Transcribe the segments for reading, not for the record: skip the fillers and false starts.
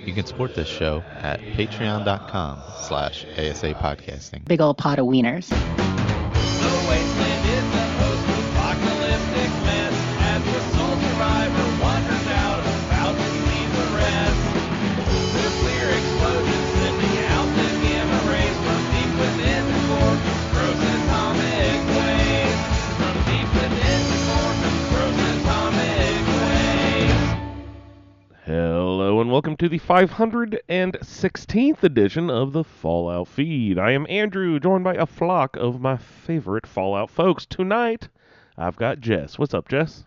You can support this show at patreon.com/ASA podcasting. Big old pot of wieners. The wasteland is the host of apocalyptic mess as the sole survivor wanders out about to leave the rest. Nuclear explosions sending out the gamma rays from deep within the core of gross atomic waste. From deep within the core of gross atomic waste. Hello and welcome to the 516th edition of the Fallout Feed. I am Andrew, joined by a flock of my favorite Fallout folks. Tonight, I've got Jess. What's up, Jess?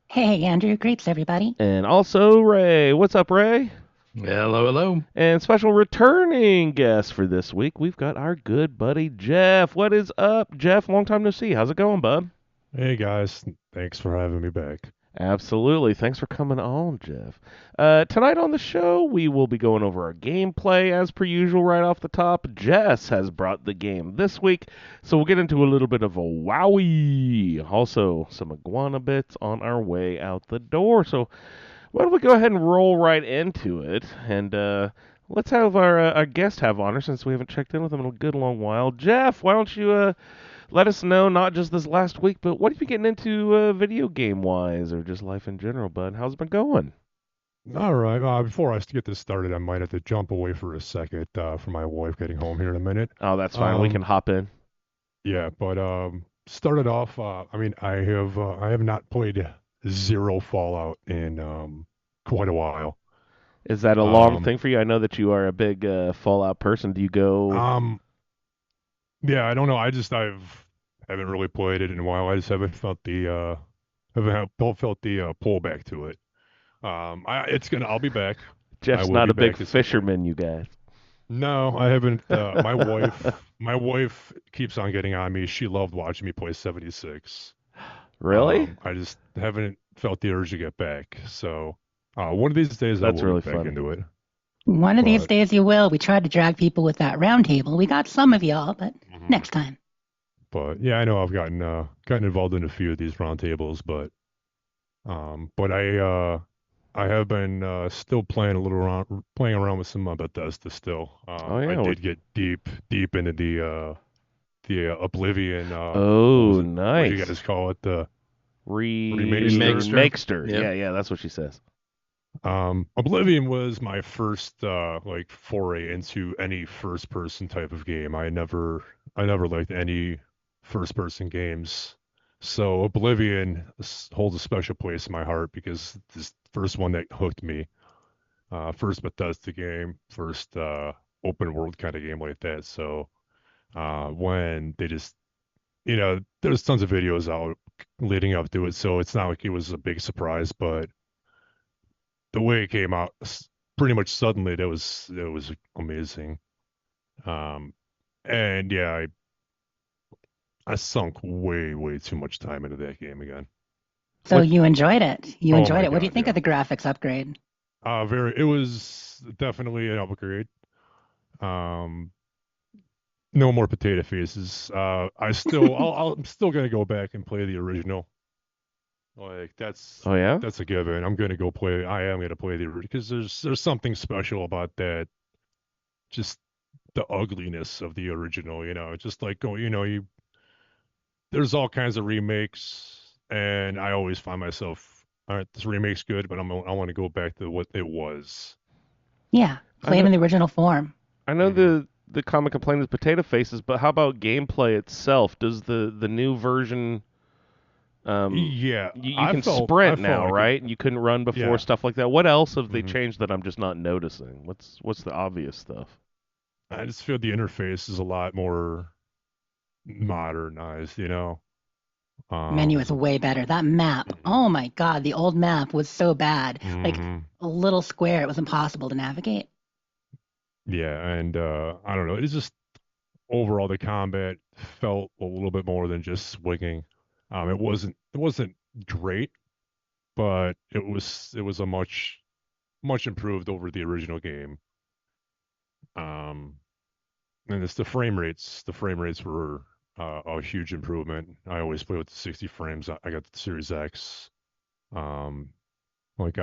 Hey, Andrew. Greets, everybody. And also Ray. What's up, Ray? Hello, hello. And special returning guest for this week, we've got our good buddy Jeff. What is up, Jeff? Long time no see. How's it going, bud? Hey, guys. Thanks for having me back. Absolutely. Thanks for coming on, Jeff. Tonight on the show, we will be going over our gameplay as per usual right off the top. Jess has brought the game this week, so we'll get into a little bit of a wowie. Also, some iguana bits on our way out the door. So why don't we go ahead and roll right into it, and let's have our guest have honor since we haven't checked in with him in a good long while. Jeff, why don't you let us know, not just this last week, but what have you been getting into video game-wise or just life in general, bud? How's it been going? All right. Before I get this started, I might have to jump away for a second for my wife getting home here in a minute. Oh, that's fine. We can hop in. Yeah, but started off. I have not played zero Fallout in quite a while. Is that a long thing for you? I know that you are a big Fallout person. Do you go? Yeah, I don't know. I haven't really played it in a while. I just haven't felt the pullback to it. I'll be back. Jeff's not a big fisherman, you guys. No, I haven't. My wife keeps on getting on me. She loved watching me play 76. Really? I just haven't felt the urge to get back. So one of these days That's I will really get back funny. into it. One of these days you will. We tried to drag people with that round table. We got some of y'all, but next time. But yeah, I know I've gotten involved in a few of these roundtables, but I have been still playing around with some Bethesda still. yeah, I did get deep into the Oblivion. Oh, nice. What do you guys call it? The Remaster. Yep. Yeah, that's what she says. Oblivion was my first foray into any first person type of game. I never liked any first person games. So Oblivion holds a special place in my heart because this first one that hooked me. First Bethesda game, first open world kind of game like that. So when they just there's tons of videos out leading up to it, so it's not like it was a big surprise, but the way it came out pretty much suddenly, that was amazing. And yeah, I sunk way too much time into that game again. So you enjoyed it. You enjoyed it. What do you God, think yeah. of the graphics upgrade? It was definitely an upgrade. No more potato faces. I'm still gonna go back and play the original. Like that's a given. I am gonna play the original because there's something special about that. Just the ugliness of the original, just like there's all kinds of remakes, and I always find myself, all right, this remake's good, but I want to go back to what it was. Yeah, play it in the original form. I know the common complaint is potato faces, but how about gameplay itself? Does the new version? Yeah, you can sprint now, like right? You couldn't run before, Yeah. stuff like that. What else have they changed that I'm just not noticing? What's the obvious stuff? I just feel the interface is a lot more modernized, Menu is way better. That map, oh my God, the old map was so bad. Like a little square, it was impossible to navigate. Yeah, and I don't know. It's just overall the combat felt a little bit more than just swinging. It wasn't great, but it was a much improved over the original game. And it's the frame rates. The frame rates were a huge improvement. I always play with the 60 frames. I got the Series X. Like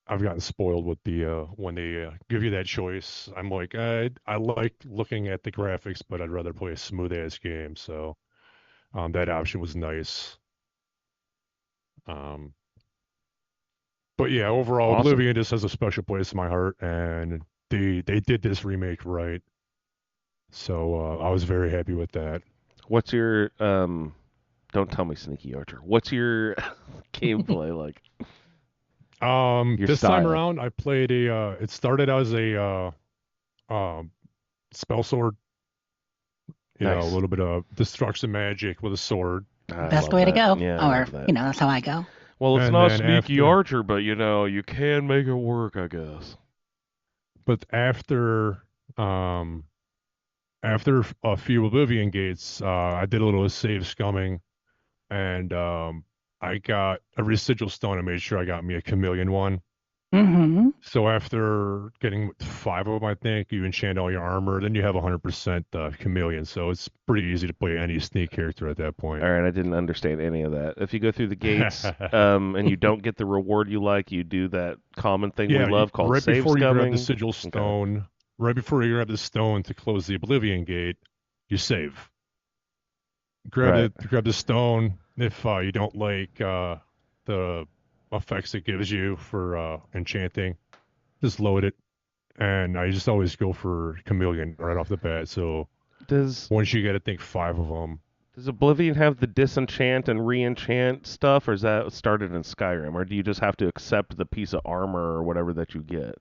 I've gotten spoiled with the when they give you that choice. I'm like, I like looking at the graphics, but I'd rather play a smooth ass game. So that option was nice. Um, but yeah, overall, Awesome. Oblivion just has a special place in my heart, and they did this remake right. So I was very happy with that. What's your don't tell me Sneaky Archer. What's your gameplay like? Your This time style. around, I played a. It started as a spell sword. You know, a Nice. little bit of destruction magic with a sword. I Best love way to that. go. Yeah, I Or, love that. that's how I go. Well, it's And not then Sneaky after- Archer, but you can make it work, I guess. But after a few Oblivion gates, I did a little save scumming, and I got a residual stone and made sure I got me a chameleon one. Mm-hmm. So after getting 5 of them, I think you enchant all your armor, then you have 100% chameleon. So it's pretty easy to play any sneak character at that point. All right, I didn't understand any of that. If you go through the gates and you don't get the reward you like, you do that common thing we love called right save before you grab scumming. the sigil stone, right before you grab the stone to close the Oblivion gate, you save. Grab the stone. If you don't like the effects it gives you for enchanting, just load it. And I just always go for chameleon right off the bat. So Does once you get, I think 5 of them. Does Oblivion have the disenchant and reenchant stuff, or is that started in Skyrim, or do you just have to accept the piece of armor or whatever that you get?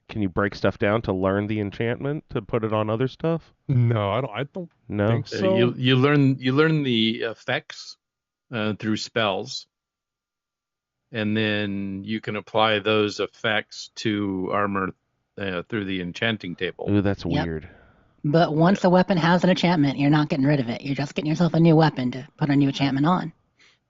Can you break stuff down to learn the enchantment to put it on other stuff? No, I don't No. think so. You learn the effects through spells, and then you can apply those effects to armor through the enchanting table. Ooh, that's Yep. weird. But once a weapon has an enchantment, you're not getting rid of it. You're just getting yourself a new weapon to put a new enchantment on.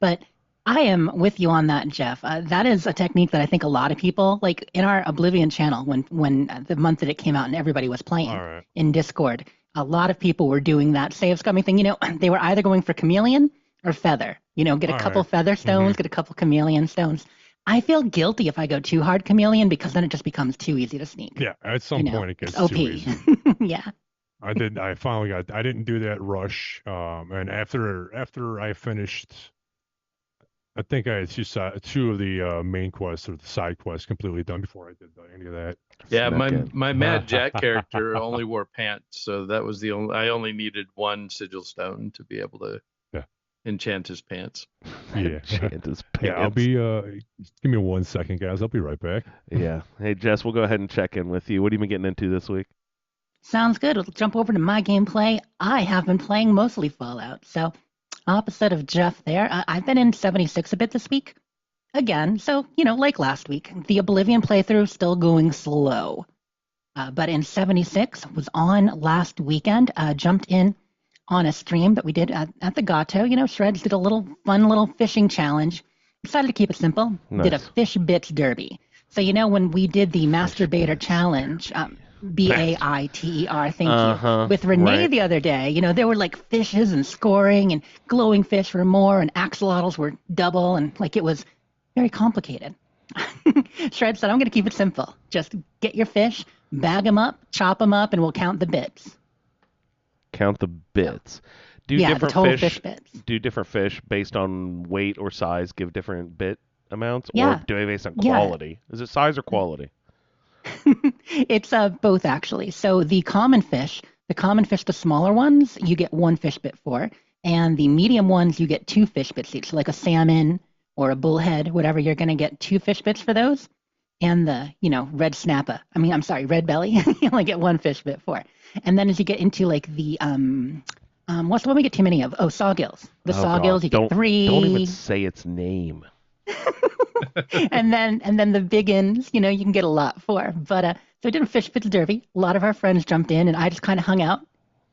But I am with you on that, Jeff. That is a technique that I think a lot of people, like in our Oblivion channel, when the month that it came out and everybody was playing All right. in Discord, a lot of people were doing that save scumming thing. They were either going for chameleon or feather. Get a All couple right. feather stones, Mhm. get a couple chameleon stones. I feel guilty if I go too hard chameleon because then it just becomes too easy to sneak. Yeah, at some point it gets It's too OP. easy. Yeah. I didn't do that rush. And after I finished, I think I had two of the main quests or the side quests completely done before I did any of that. Yeah, Snuck in. my Mad Jack character only wore pants, so that was I only needed one sigil stone to be able to enchant his pants. Yeah. Enchant his Yeah, I'll pants. be. Give me 1 second, guys. I'll be right back. Yeah. Hey, Jess, we'll go ahead and check in with you. What have you been getting into this week? Sounds good. We'll jump over to my gameplay. I have been playing mostly Fallout. So, opposite of Jeff there, I've been in 76 a bit this week. Again, so, like last week, the Oblivion playthrough still going slow. But in 76, was on last weekend, jumped in on a stream that we did at the Gato. Shreds did a fun little fishing challenge. Decided to keep it simple. Did a Nice. fish bits derby. So, when we did the Masturbator challenge, Baiter, thank you, with Renee right. the other day, there were like fishes and scoring and glowing fish were more and axolotls were double and it was very complicated. Shred said, I'm going to keep it simple. Just get your fish, bag them up, chop them up, and we'll count the bits. Count the bits. Do Yeah, the different total fish bits. Do different fish based on weight or size give different bit amounts, Yeah. or do they based on Yeah. quality? Is it size or quality? It's both, actually. So the common fish, the smaller ones, you get 1 fish bit for, and the medium ones, you get 2 fish bits each, like a salmon or a bullhead, whatever, you're going to get 2 fish bits for those. And the, red belly, you only get 1 fish bit for. And then as you get into the, what's the one we get too many of? Oh, sawgills. The sawgills, you get 3. Don't even say its name. and then the big ends, you can get a lot for. But so I did a fish bits derby. A lot of our friends jumped in, and I just kind of hung out.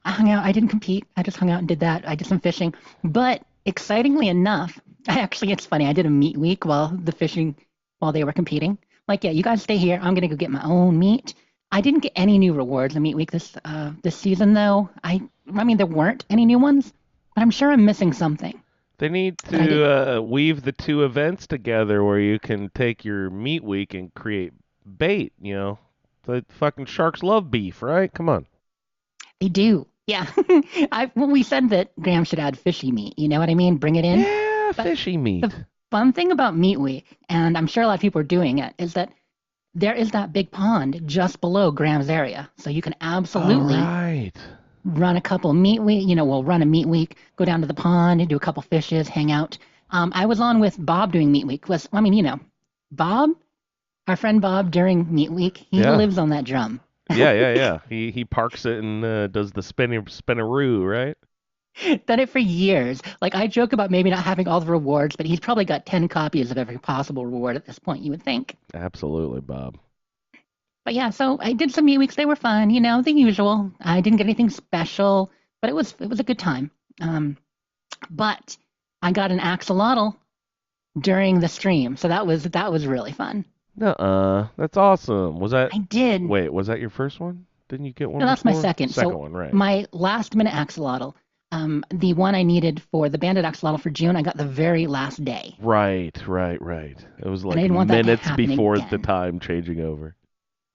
I didn't compete. I just hung out and did that. I did some fishing. But excitingly enough, it's funny. I did a meat week while they were competing. Yeah, you guys stay here. I'm gonna go get my own meat. I didn't get any new rewards in meat week this season though. There weren't any new ones, but I'm sure I'm missing something. They need But I did. to weave the two events together where you can take your meat week and create bait, you know. The fucking sharks love beef, right? Come on. They do. Yeah. We said that Graham should add fishy meat. You know what I mean? Bring it in. Yeah, But fishy meat. the fun thing about Meat Week, and I'm sure a lot of people are doing it, is that there is that big pond just below Graham's area. So you can All absolutely right. run a couple Meat Week, we'll run a Meat Week, go down to the pond and do a couple fishes, hang out. I was on with Bob doing Meat Week. Bob, our friend Bob during Meat Week, he Yeah. lives on that drum. Yeah. He parks it and does the spinaroo, right? Done it for years. Like, I joke about maybe not having all the rewards, but he's probably got 10 copies of every possible reward at this point, you would think. Absolutely, Bob. But yeah, so I did some Meat Weeks. They were fun, the usual. I didn't get anything special, but it was a good time. But I got an axolotl during the stream, so that was really fun. Nuh-uh. That's awesome. Was that... I did. Wait, was that your first one? Didn't you get one No, that's my before? second. Second So one, right. my last minute axolotl, the one I needed for the banded axolotl for June, I got the very last day. Right. It was I like didn't want that to minutes happen before the again. time changing over.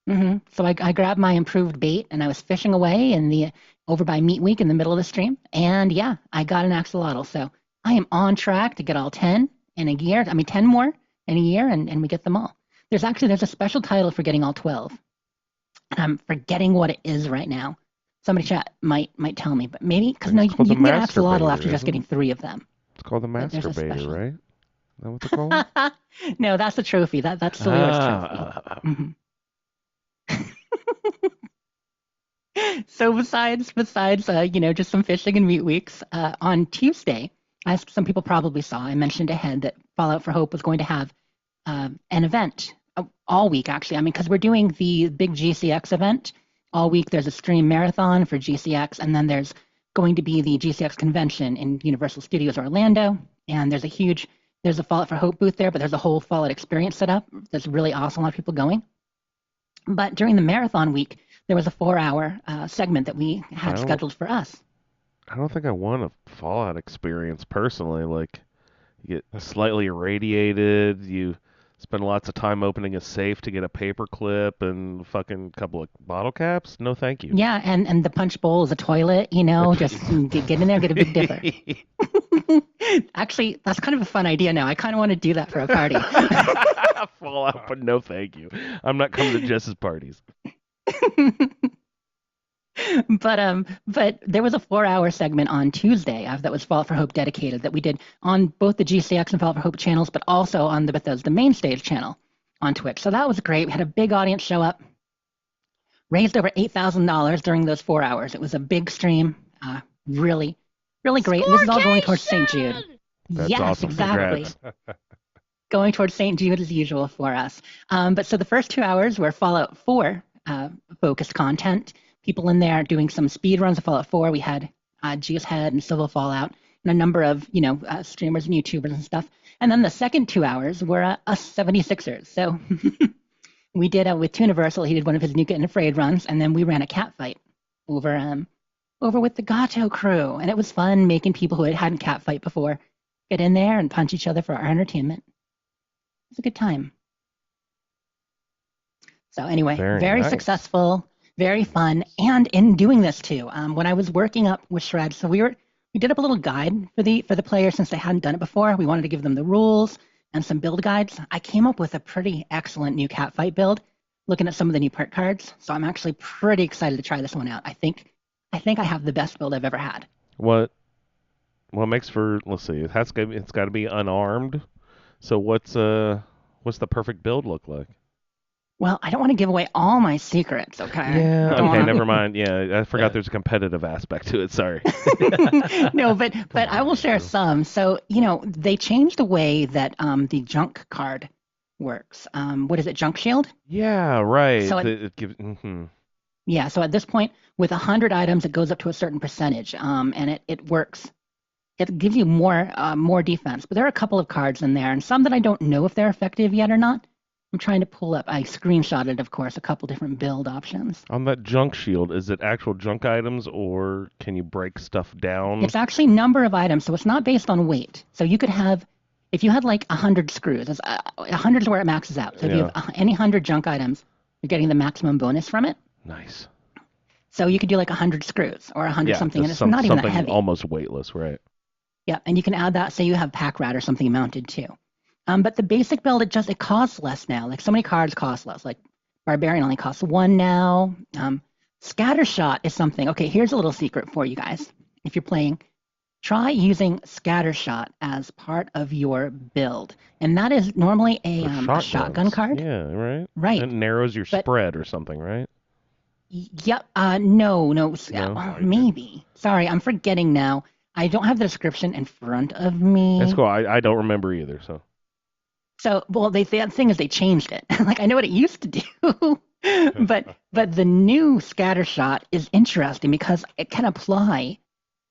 So I grabbed my improved bait and I was fishing away over by Meat Week in the middle of the stream, and yeah, I got an axolotl. So I am on track to get all 10 in a year. 10 more in a year, and we get them all. There's a special title for getting all 12, and I'm forgetting what it is right now. Somebody chat might tell me, but maybe because no, you called can the get axolotl masturbator, after just isn't getting it? 3 of them. It's called the But there's a masturbator, special. right? Is that what they're called? No, that's the trophy. That's Salior's trophy. Mhm. So besides just some fishing and Meat Weeks, on Tuesday, as some people probably saw, I mentioned ahead that Fallout for Hope was going to have an event all week, actually. Because we're doing the big GCX event all week. There's a stream marathon for GCX, and then there's going to be the GCX convention in Universal Studios Orlando, and there's a Fallout for Hope booth there, but there's a whole Fallout experience set up that's really awesome. A lot of people going. But during the marathon week, there was a 4-hour segment that we had scheduled for us. I don't think I want a Fallout experience personally. Like, you get slightly irradiated, you spend lots of time opening a safe to get a paper clip and fucking couple of bottle caps. No, thank you. Yeah, and the punch bowl is a toilet, just get in there, get a Big Dipper. Actually, that's kind of a fun idea now. I kind of want to do that for a party. Fallout, but no thank you. I'm not coming to Jess's parties. But there was a 4-hour segment on Tuesday that was Fallout for Hope dedicated that we did on both the GCX and Fallout for Hope channels, but also on the Bethesda main stage channel on Twitch. So that was great. We had a big audience show up, raised over $8,000 during those 4 hours. It was a big stream, really, really great. And this is all going towards St. Jude. That's yes, awesome. exactly. Congrats. Going towards St. Jude as usual for us. But so the first 2 hours were Fallout 4 focused content. People in there doing some speed runs of Fallout 4. We had Geoshead and Civil Fallout and a number of streamers and YouTubers and stuff. And then the second 2 hours were us 76ers. So we did with Tuniversal. He did one of his Nuke and Afraid runs, and then we ran a cat fight over with the Gato crew, and it was fun making people who hadn't cat fight before get in there and punch each other for our entertainment. It was a good time. So anyway, very nice. successful, very fun, and in doing this too, when I was working up with Shred, so we did up a little guide for the players since they hadn't done it before. We wanted to give them the rules and some build guides. I came up with a pretty excellent new catfight build, looking at some of the new part cards. So I'm actually pretty excited to try this one out. I think I have the best build I've ever had. What makes for, let's see, it's got to be unarmed. So what's the perfect build look like? Well, I don't want to give away all my secrets, okay? Yeah, okay, never mind. Yeah, I forgot there's a competitive aspect to it. Sorry. No, but I will share some. So, they changed the way that the junk card works. What is it, Junk Shield? Yeah, right. So it gives. Yeah, so at this point, with 100 items, it goes up to a certain percentage, and it works. It gives you more defense. But there are a couple of cards in there, and some that I don't know if they're effective yet or not. I'm trying to pull up. I screenshotted, of course, a couple different build options. On that junk shield, is it actual junk items or can you break stuff down? It's actually number of items, so it's not based on weight. So you could have, if you had like 100 screws, 100 is where it maxes out. So if you have any 100 junk items, you're getting the maximum bonus from it. Nice. So you could do like 100 screws or 100 something, and it's not even that heavy. Almost weightless, right? Yeah, and you can add that. Say you have pack rat or something mounted too. But the basic build, it costs less now. Like so many cards cost less. Like Barbarian only costs 1 now. Scattershot is something. Okay, here's a little secret for you guys. If you're playing, try using Scattershot as part of your build, and that is normally a shotgun card. Yeah, right. Right. It narrows your spread or something, right? Yep. No. Maybe. Sorry, I'm forgetting now. I don't have the description in front of me. That's cool. I don't remember either. So, well, the thing is they changed it. Like I know what it used to do, but the new Scattershot is interesting because it can apply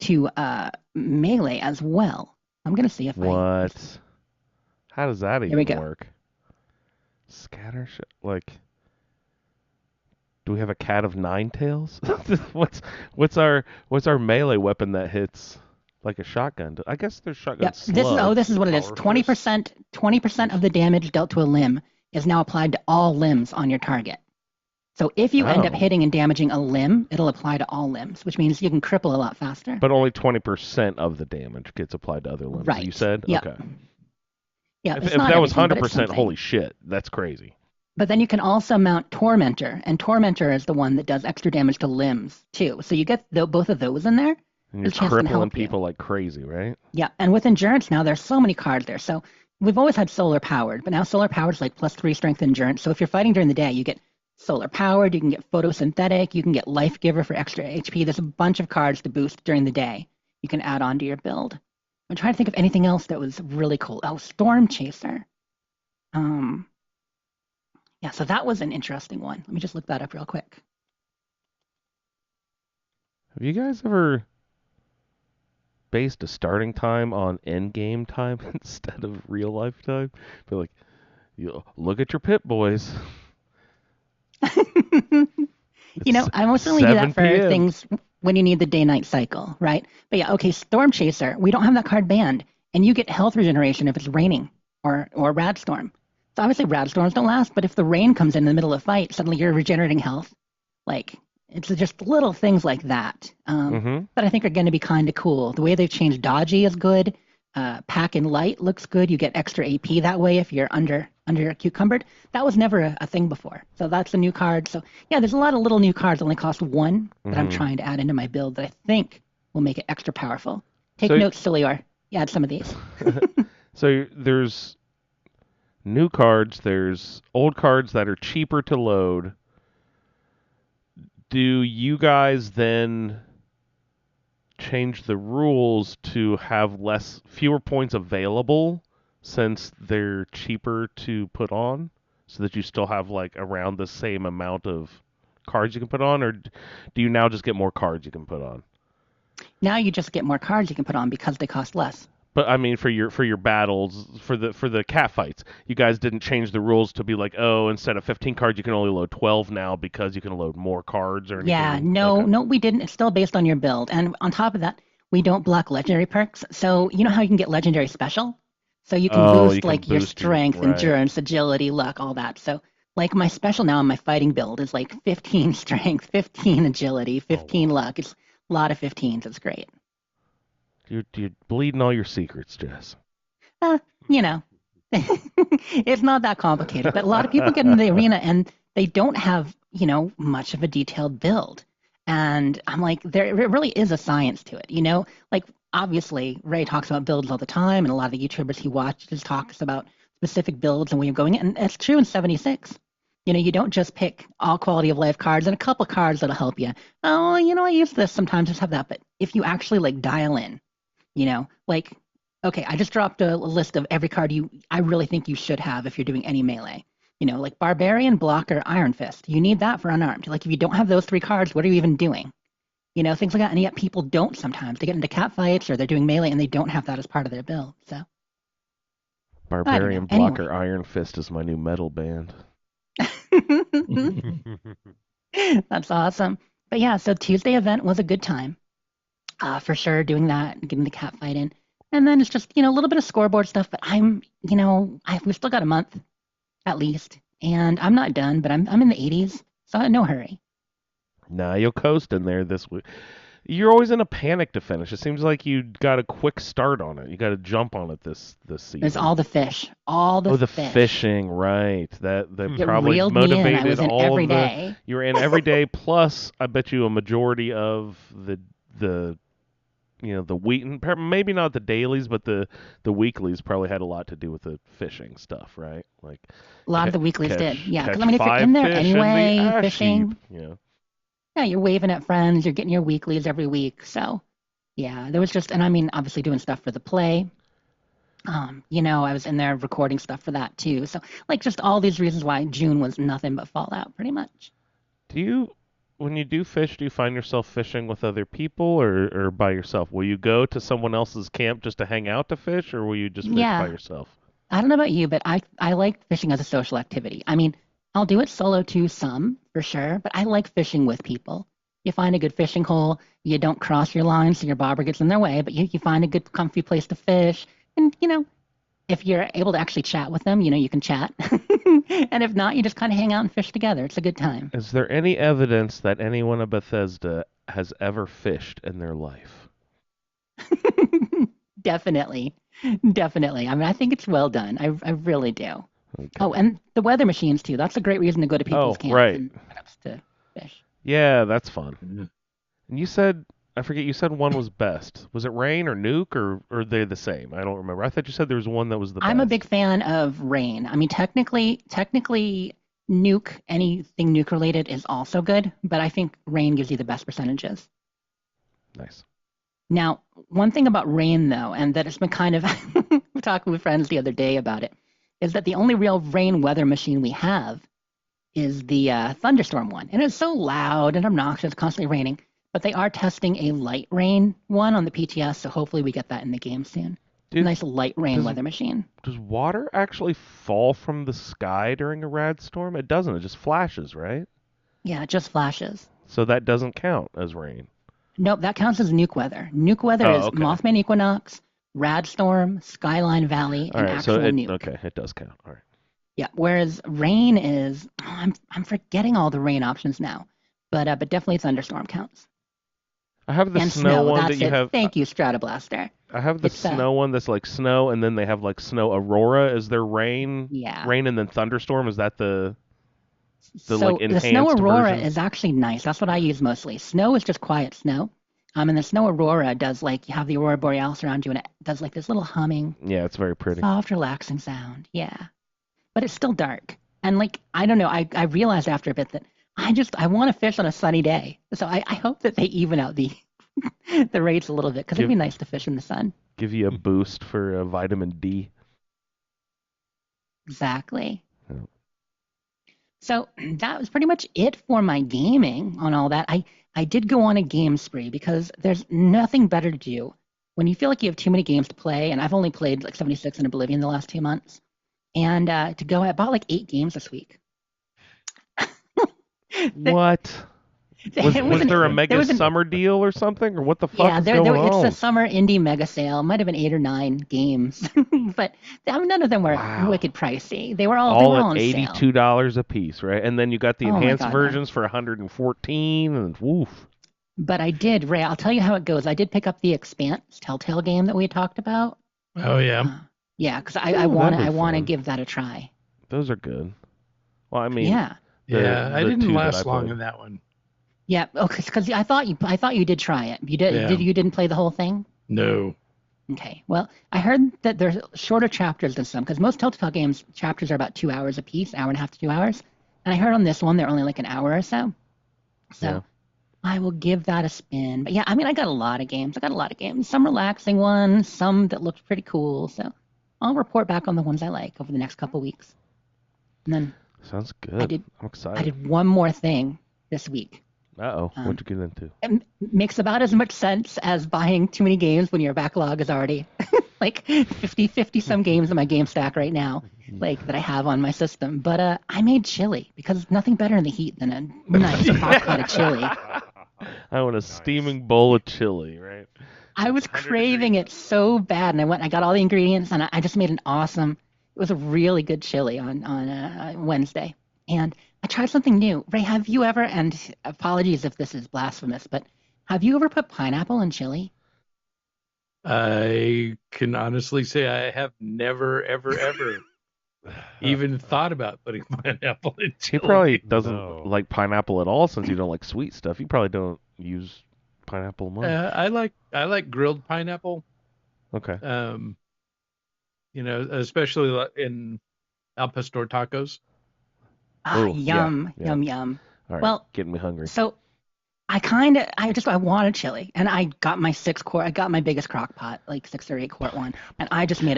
to melee as well. I'm gonna see if How does that Here we even go. work? Scattershot, like, do we have a cat of 9 tails? what's our melee weapon that hits like a shotgun? I guess there's shotgun slugs. This is what it is. 20% of the damage dealt to a limb is now applied to all limbs on your target. So if you end up hitting and damaging a limb, it'll apply to all limbs, which means you can cripple a lot faster. But only 20% of the damage gets applied to other limbs. Right. You said? Yep. Okay. Yeah. If that was 100%, holy shit, that's crazy. But then you can also mount Tormentor, and Tormentor is the one that does extra damage to limbs too. So you get both of those in there. And you're crippling people like crazy, right? Yeah, and with Endurance now, there's so many cards there. So we've always had Solar Powered, but now Solar Powered is like +3 Strength Endurance. So if you're fighting during the day, you get Solar Powered, you can get Photosynthetic, you can get Life Giver for extra HP. There's a bunch of cards to boost during the day you can add on to your build. I'm trying to think of anything else that was really cool. Oh, Storm Chaser. Yeah, so that was an interesting one. Let me just look that up real quick. Have you guys ever based a starting time on end game time instead of real life time? Feel like, look at your pit, boys. I mostly do that for things when you need the day-night cycle, right? But yeah, okay, Storm Chaser, we don't have that card banned, and you get health regeneration if it's raining or Rad Storm. So obviously Rad Storms don't last, but if the rain comes in the middle of the fight, suddenly you're regenerating health. Like, it's just little things like that that I think are going to be kind of cool. The way they've changed Dodgy is good. Pack in Light looks good. You get extra AP that way if you're under cucumbered. That was never a thing before. So that's a new card. So yeah, there's a lot of little new cards that only cost 1 that I'm trying to add into my build that I think will make it extra powerful. Take notes, Silior. You add some of these. So there's new cards. There's old cards that are cheaper to load. Do you guys then change the rules to have fewer points available since they're cheaper to put on, so that you still have like around the same amount of cards you can put on, or do you now just get more cards you can put on? Now you just get more cards you can put on because they cost less. But I mean, for your battles, for the cat fights, you guys didn't change the rules to be like, oh, instead of 15 cards, you can only load 12 now because you can load more cards or anything. Yeah, no, we didn't. It's still based on your build, and on top of that, we don't block legendary perks. So you know how you can get legendary special? So you can boost your strength, endurance, agility, luck, all that. So like my special now in my fighting build is like 15 strength, 15 agility, 15 luck. It's a lot of 15s. It's great. You're bleeding all your secrets, Jess. It's not that complicated. But a lot of people get into the arena and they don't have, much of a detailed build. And I'm like, there really is a science to it, Like, obviously, Ray talks about builds all the time, and a lot of the YouTubers he watches talks about specific builds and where you're going. And it's true in 76. You don't just pick all quality of life cards and a couple cards that'll help you. Oh, I use this sometimes, just have that. But if you actually, dial in, okay, I just dropped a list of every card I really think you should have if you're doing any melee. Like Barbarian, Blocker, Iron Fist. You need that for unarmed. Like, if you don't have those 3 cards, what are you even doing? Things like that. And yet people don't sometimes. They get into cat fights or they're doing melee and they don't have that as part of their build. So Barbarian Anyway. Blocker Iron Fist is my new metal band. That's awesome. But yeah, so Tuesday event was a good time. For sure, doing that, getting the cat fight in. And then it's just, a little bit of scoreboard stuff, but we've still got a month at least. And I'm not done, but I'm in the 80s, so no hurry. Nah, you'll coast in there this week. You're always in a panic to finish. It seems like you got a quick start on it. You got to jump on it this season. There's all the fish. the fish. fishing, right? That It probably reeled me in. motivated I was in all every of the. day. You were in every day. Plus, I bet you a majority of the week, maybe not the dailies, but the weeklies probably had a lot to do with the fishing stuff, right? Like A lot of the weeklies catch- did. Yeah, because catch if you're 5 in there fish in the anyway, ash fishing, heap, yeah, you're waving at friends, you're getting your weeklies every week. So, yeah, there was just, and I mean, obviously doing stuff for the play. I was in there recording stuff for that too. So, like, just all these reasons why June was nothing but Fallout, pretty much. When you do fish, do you find yourself fishing with other people or by yourself? Will you go to someone else's camp just to hang out to fish, or will you just fish Yeah. by yourself? I don't know about you, but I like fishing as a social activity. I mean, I'll do it solo too, some for sure, but I like fishing with people. You find a good fishing hole, you don't cross your line so your bobber gets in their way, but you find a good comfy place to fish. And, if you're able to actually chat with them, you can chat. And if not, you just kind of hang out and fish together. It's a good time. Is there any evidence that anyone at Bethesda has ever fished in their life? Definitely. Definitely. I mean, I think it's well done. I really do. Okay. Oh, and the weather machines, too. That's a great reason to go to people's camps right. and perhaps to fish. Yeah, that's fun. Mhm. And you said, I forget, you said one was best. Was it Rain or Nuke, or are they the same? I don't remember. I thought you said there was one that was the best. I'm a big fan of Rain. I mean, technically, Nuke, anything Nuke related is also good, but I think Rain gives you the best percentages. Nice. Now, one thing about Rain, though, and that it's been kind of, we're talking with friends the other day about it, is that the only real rain weather machine we have is the Thunderstorm one. And it's so loud and obnoxious, constantly raining. But they are testing a light rain one on the PTS, so hopefully we get that in the game soon. Dude, Nice light rain does- weather machine. Does water actually fall from the sky during a rad storm? It doesn't. It just flashes, right? Yeah, it just flashes. So that doesn't count as rain. Nope, that counts as nuke weather. Nuke weather Oh, is okay. Mothman Equinox, Rad Storm, Skyline Valley, All and right, actual so nuke. okay, it does count. All right. Yeah, whereas rain is, I'm forgetting all the rain options now, but definitely thunderstorm counts. I have the And snow one that's that you it. have. Thank you, Stratoblaster. I have the It's, snow one that's like snow, and then they have like snow aurora. Is there rain? Yeah. Rain and then thunderstorm. Is that the So like the snow enhanced aurora version? is actually nice. That's what I use mostly. Snow is just quiet snow. And the snow aurora does like, you have the aurora borealis around you, and it does like this little humming, Yeah, it's very pretty. soft, relaxing sound. Yeah. But it's still dark. And like, I don't know, I realized after a bit that I want to fish on a sunny day. So I hope that they even out the the rates a little bit, because it'd be nice to fish in the sun. Give you a boost for vitamin D. Exactly. Yeah. So that was pretty much it for my gaming on all that. I did go on a game spree because there's nothing better to do when you feel like you have too many games to play, and I've only played like 76 and Oblivion the last 2 months. And to go, I bought like 8 games this week. What? Was there a mega summer deal or something, or what the fuck Yeah, is going on? it's a summer indie mega sale. Might have been 8 or 9 games, but none of them were Wow. wicked pricey. They were all All on at sale. $82 a piece, right? And then you got the Oh my enhanced God, versions for 114, and woof. But I did, Ray. I'll tell you how it goes. I did pick up the Expanse Telltale game that we had talked about. Oh yeah. Yeah, because Ooh, I that'd want be to fun. give that a try. Those are good. Well, I mean, Yeah, Yeah, I the didn't two that last I long played. in that one. yeah. Okay, because I thought you did try it. You did. Yeah. You didn't play the whole thing? No. Okay. Well, I heard that there's shorter chapters than some, because most Telltale games chapters are about 2 hours a piece, hour and a half to 2 hours. And I heard on this one they're only like an hour or so. So Yeah. I will give that a spin. But yeah, I mean, I got a lot of games. Some relaxing ones, some that looked pretty cool. So I'll report back on the ones I like over the next couple weeks. And then Sounds good. I'm I excited. did one more thing this week. Uh-oh. What'd you get into? It makes about as much sense as buying too many games when your backlog is already like 50 some games in my game stack right now, like that I have on my system. But I made chili because there's nothing better in the heat than a nice hot pot of chili. I want a steaming bowl of chili, right? I was craving it so bad, and I got all the ingredients, and I just made an awesome. It was a really good chili on Wednesday, and I tried something new. Ray, have you ever? And apologies if this is blasphemous, but have you ever put pineapple in chili? I can honestly say I have never, ever, ever even thought about putting pineapple in He chili. probably doesn't No. like pineapple at all since you don't like sweet stuff. You probably don't use pineapple much. I like grilled pineapple. Okay. Especially in al pastor tacos. Ah, Ooh, yum, yeah. yum, yum. All right. Well, getting me hungry. So I wanted chili, and I got my 6-quart. I got my biggest crock pot, like 6 or 8-quart one, and I just made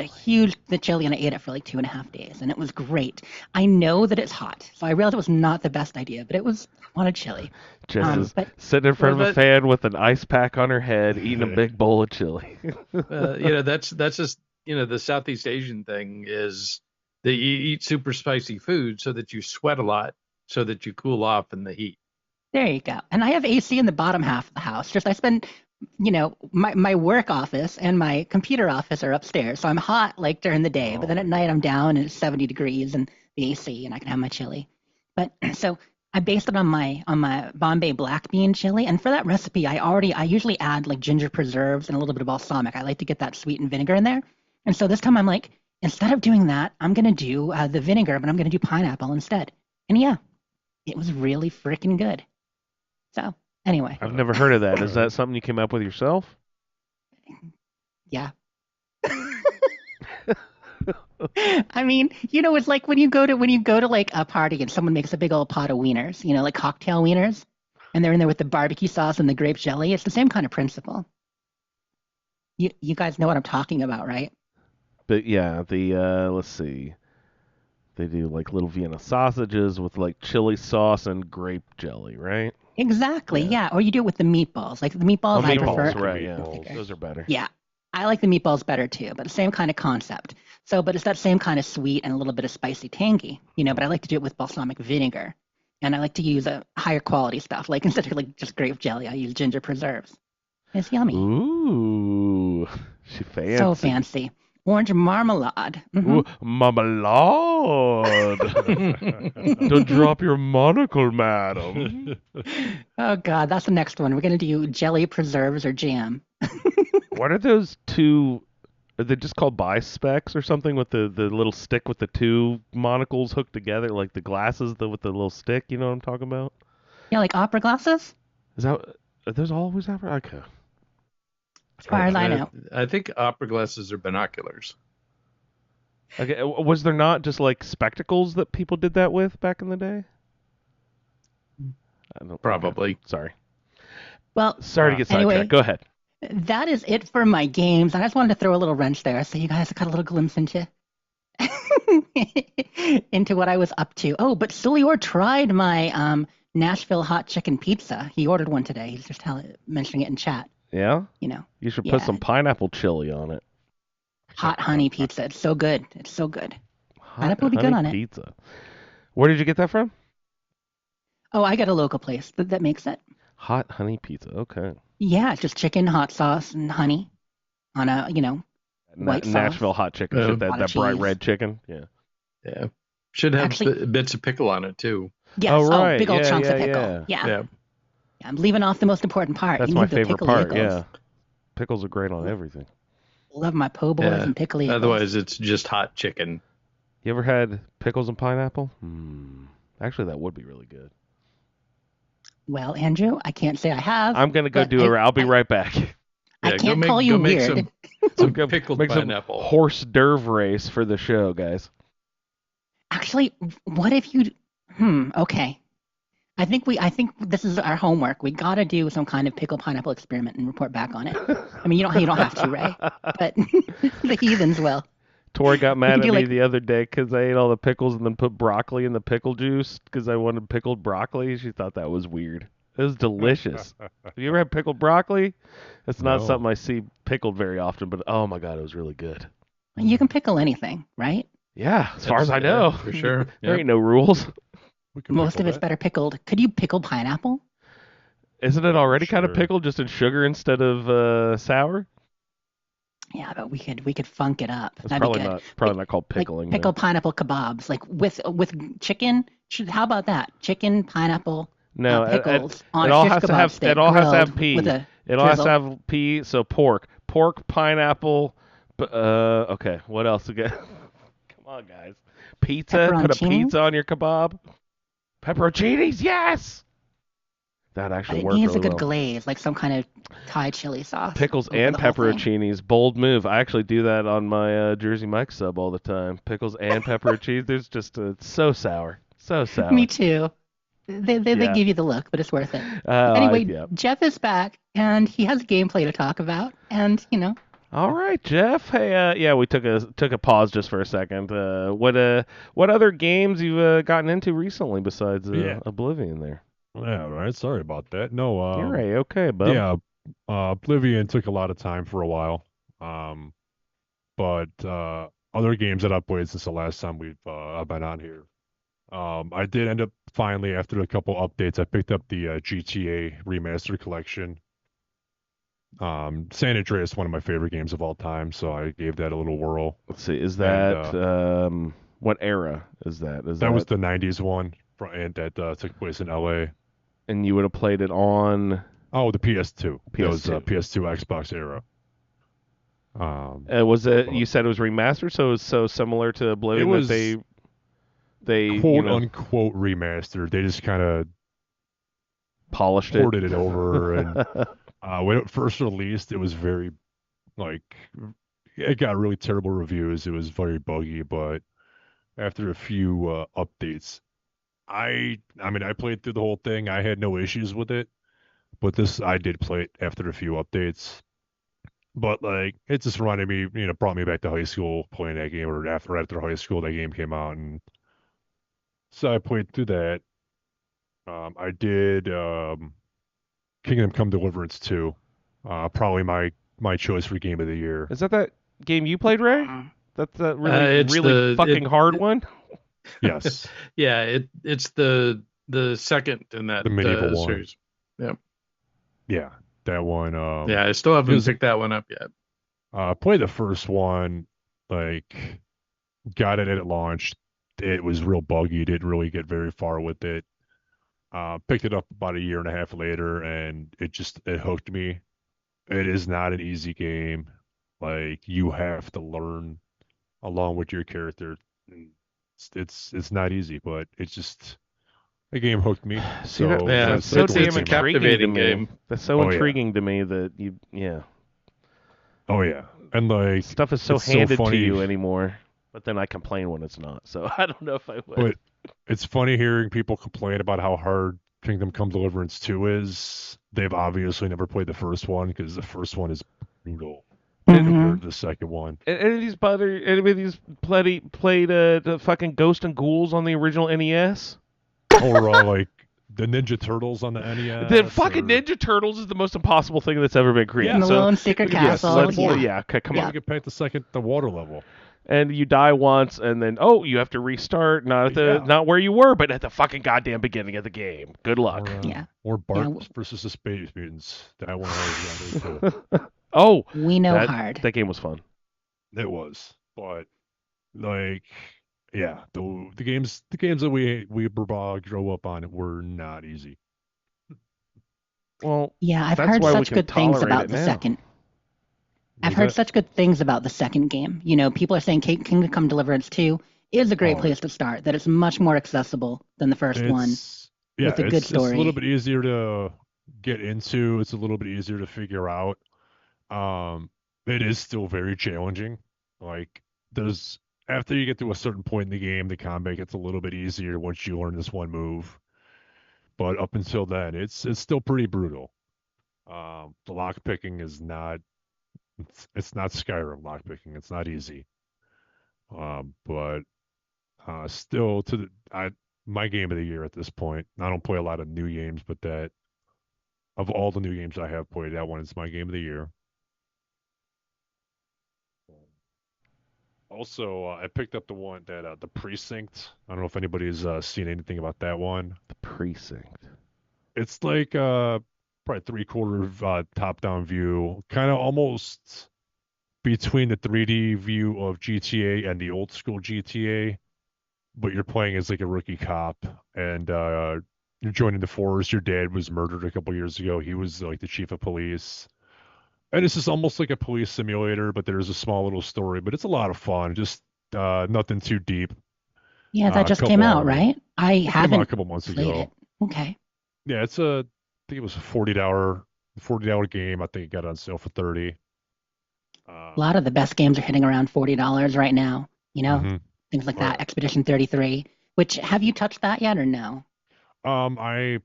the chili, and I ate it for like 2.5 days, and it was great. I know that it's hot, so I realized it was not the best idea, but I wanted chili. Jess is but- sitting in front of Well, a fan with an ice pack on her head, eating a big bowl of chili. That's just the Southeast Asian thing is that you eat super spicy food so that you sweat a lot, so that you cool off in the heat. There you go. And I have AC in the bottom half of the house. Just I spend, my work office and my computer office are upstairs, so I'm hot like during the day, but then at night I'm down and it's 70 degrees and the AC, and I can have my chili. But so I based it on my Bombay black bean chili, and for that recipe, I usually add like ginger preserves and a little bit of balsamic. I like to get that sweet and vinegar in there, and so this time I'm like, instead of doing that, I'm gonna do the vinegar, but I'm gonna do pineapple instead. And yeah, it was really freaking good. So anyway, I've never heard of that. Is that something you came up with yourself? yeah. I mean, it's like when you go to like a party and someone makes a big old pot of wieners, like cocktail wieners, and they're in there with the barbecue sauce and the grape jelly. It's the same kind of principle. You guys know what I'm talking about, right? But yeah, let's see. They do like little Vienna sausages with like chili sauce and grape jelly, right? Exactly. Yeah. Or you do it with the meatballs. Like the meatballs, I meatballs, prefer. right? Yeah, Meatballs. those are better. Yeah. I like the meatballs better too, but the same kind of concept. So, but it's that same kind of sweet and a little bit of spicy tangy, but I like to do it with balsamic vinegar. And I like to use a higher quality stuff. Like instead of like just grape jelly, I use ginger preserves. It's yummy. Ooh, she fancy. So fancy. Orange marmalade. Mhm. Ooh, marmalade. Don't drop your monocle, madam. Oh God, that's the next one. We're gonna do jelly, preserves, or jam. What are those two? Are they just called bispecs or something with the little stick with the two monocles hooked together, like the glasses with the little stick? You know what I'm talking about? Yeah, like opera glasses. Are those always ever? Okay. As far as I know. I think opera glasses are binoculars. Okay. Was there not just like spectacles that people did that with back in the day? I don't, Probably. okay. Sorry. Well, Sorry to get Anyway. sidetracked. Go ahead. that is it for my games. I just wanted to throw a little wrench there so you guys got a little glimpse into into what I was up to. Oh, but Sulior tried my Nashville hot chicken pizza. He ordered one today. He's just mentioning it in chat. Yeah. You should put Yeah. some pineapple chili on it. Hot honey pizza. It's so good. It's so good. Hot Pineapple would be good honey on it. pizza. Where did you get that from? Oh, I got a local place that makes it. Hot honey pizza. Okay. Yeah, it's just chicken, hot sauce, and honey on a, white sauce. Nashville hot chicken. Oh. Shit, that Lot of bright cheese. red chicken. Yeah. Yeah. Should have Actually- bits of pickle on it too. Yes. Oh, right. Big old Yeah, chunks of yeah, pickle. yeah. Yeah. Yeah. I'm leaving off the most important part. That's You my need the favorite pickle part. Eagles. Yeah. Pickles are great on everything. Love my po' boys Yeah. and pickle Eagles. Otherwise, it's just hot chicken. You ever had pickles and pineapple? Actually, that would be really good. Well, Andrew, I can't say I have. I'm gonna go but do it. I'll be right back. I Yeah, can't go call make, you go make weird. some Go pickled make some pineapple. horse derv race for the show, guys. Actually, what if you? Okay. I think this is our homework. We got to do some kind of pickle pineapple experiment and report back on it. I mean, you don't have to, Ray, but the heathens will. Tori got mad could at do, me like- the other day because I ate all the pickles and then put broccoli in the pickle juice because I wanted pickled broccoli. She thought that was weird. It was delicious. Have you ever had pickled broccoli? It's not No. something I see pickled very often, but oh my god, it was really good. You can pickle anything, right? Yeah, as far as I know. For sure. There Yep. ain't no rules. We can Most pickle of it's that. better pickled. Could you pickle pineapple? Isn't it already kind of Sure. pickled, just in sugar instead of sour? Yeah, but we could funk it up. It's That'd probably be good. not called Like pickling. pickled pineapple kebabs, like with chicken. How about that? Chicken, pineapple, No, pickles on it a all shish has to kebab have stick, it all has to grilled have pea. with a It all has to drizzle. have pea. So pork, pineapple. Okay, what else again? Come on, guys. Pizza. Put a Pepperoncinis? pizza on your kebab. Pepperoncinis, yes. That But actually it worked needs really a good well. glaze, like some kind of Thai chili sauce. Pickles over and the whole thing. pepperoncinis, bold move. I actually do that on my Jersey Mike sub all the time. Pickles and pepperoncinis. There's just it's so sour, so sour. Me too. They Yeah. give you the look, but it's worth it. Uh, Anyway, yeah. Jeff is back, and he has gameplay to talk about, and All right, Jeff. Hey, yeah, we took a pause just for a second. What other games you've gotten into recently besides Yeah. Oblivion? There. Yeah, right. Sorry about that. No, You're right. Okay, bub. yeah, Oblivion took a lot of time for a while. But other games that I've played since the last time I've been on here. I did end up finally, after a couple updates, I picked up the GTA Remastered Collection. San Andreas is one of my favorite games of all time, so I gave that a little whirl. Let's see. Is that what era is that? Is That was the '90s one, and that took place in LA. And you would have played it on Oh, the PS2. That was PS2. PS2 Xbox era. was it? You said it was remastered, so it was so similar to Oblivion It was that they quote unquote remastered. They just kind of polished it. ported it over, and when it first released, it was very it got really terrible reviews. It was very buggy, but after a few updates, I mean, I played through the whole thing. I had no issues with it, but this I did play it after a few updates. But it just reminded me, brought me back to high school playing that game, or right after high school that game came out, and so I played through that. I did Kingdom Come Deliverance 2, probably my choice for game of the year. Is that game you played, Ray? That's that It's really fucking hard one. Yes, Yeah, it's the second in that The medieval one. series. yeah, that one. Yeah, I still haven't Because- picked that one up yet. Played the first one, got it at launched. It was real buggy. Didn't really get very far with it. Picked it up about a year and a half later, and it hooked me. It is not an easy game. You have to learn along with your character. It's not easy, but it's just the game hooked me. See, So Yeah, when it's the second so one damn came out- captivating intriguing to me. game. That's so Oh, yeah. intriguing to me that yeah. Oh yeah, and Stuff is so it's so handed to funny. you anymore. But then I complain when it's not. So I don't know if I would. But it's funny hearing people complain about how hard Kingdom Come Deliverance 2 is. They've obviously never played the first one because the first one is brutal compared to the second one. Any of these played the fucking Ghost and Ghouls on the original NES? Or the Ninja Turtles on the NES. The fucking or... Ninja Turtles is the most impossible thing that's ever been created. In the so, Lone Secret yes, Castle. let's- Yeah. okay, come on. You get past the water level. And you die once, and then you have to restart. Not at the Yeah. not where you were, but at the fucking goddamn beginning of the game. Good luck. Or, Yeah. Or Bart Yeah. versus the Space Mutants. That one I was into. Oh, We know that, hard. that game was fun. It was, but yeah, the games that we grew up on were not easy. Well, Yeah, I've that's heard why we such can good things tolerate about it the now. second. I've Was heard that- such good things about the second game. People are saying Kingdom Come Deliverance 2 is a great Oh, place to start, that it's much more accessible than the first one. Yeah, with a good it's a story. little bit easier to get into. It's a little bit easier to figure out. It is still very challenging. There's after you get to a certain point in the game, the combat gets a little bit easier once you learn this one move. But up until then, it's still pretty brutal. The lock picking is not. It's not Skyrim lock picking. It's not easy. But still my game of the year at this point. I don't play a lot of new games, but that Of all the new games I have played, that one is my game of the year. Also, I picked up the one that the Precinct. I don't know if anybody's seen anything about that one. The Precinct. It's like probably three-quarter top-down view, kind of almost between the 3D view of GTA and the old school GTA, but you're playing as like a rookie cop, and you're joining the force. Your dad was murdered a couple years ago. He was like the chief of police. And it's just almost like a police simulator, but there's a small little story. But it's a lot of fun. Just nothing too deep. Yeah, that just came out, right? I It came out haven't a couple months played ago. it. Okay. Yeah, I think it was a $40 game. I think it got on sale for 30. A lot of the best games are hitting around $40 right now. You know, Mhm. things like Oh, that. yeah. Expedition 33. Which have you touched that yet or no? I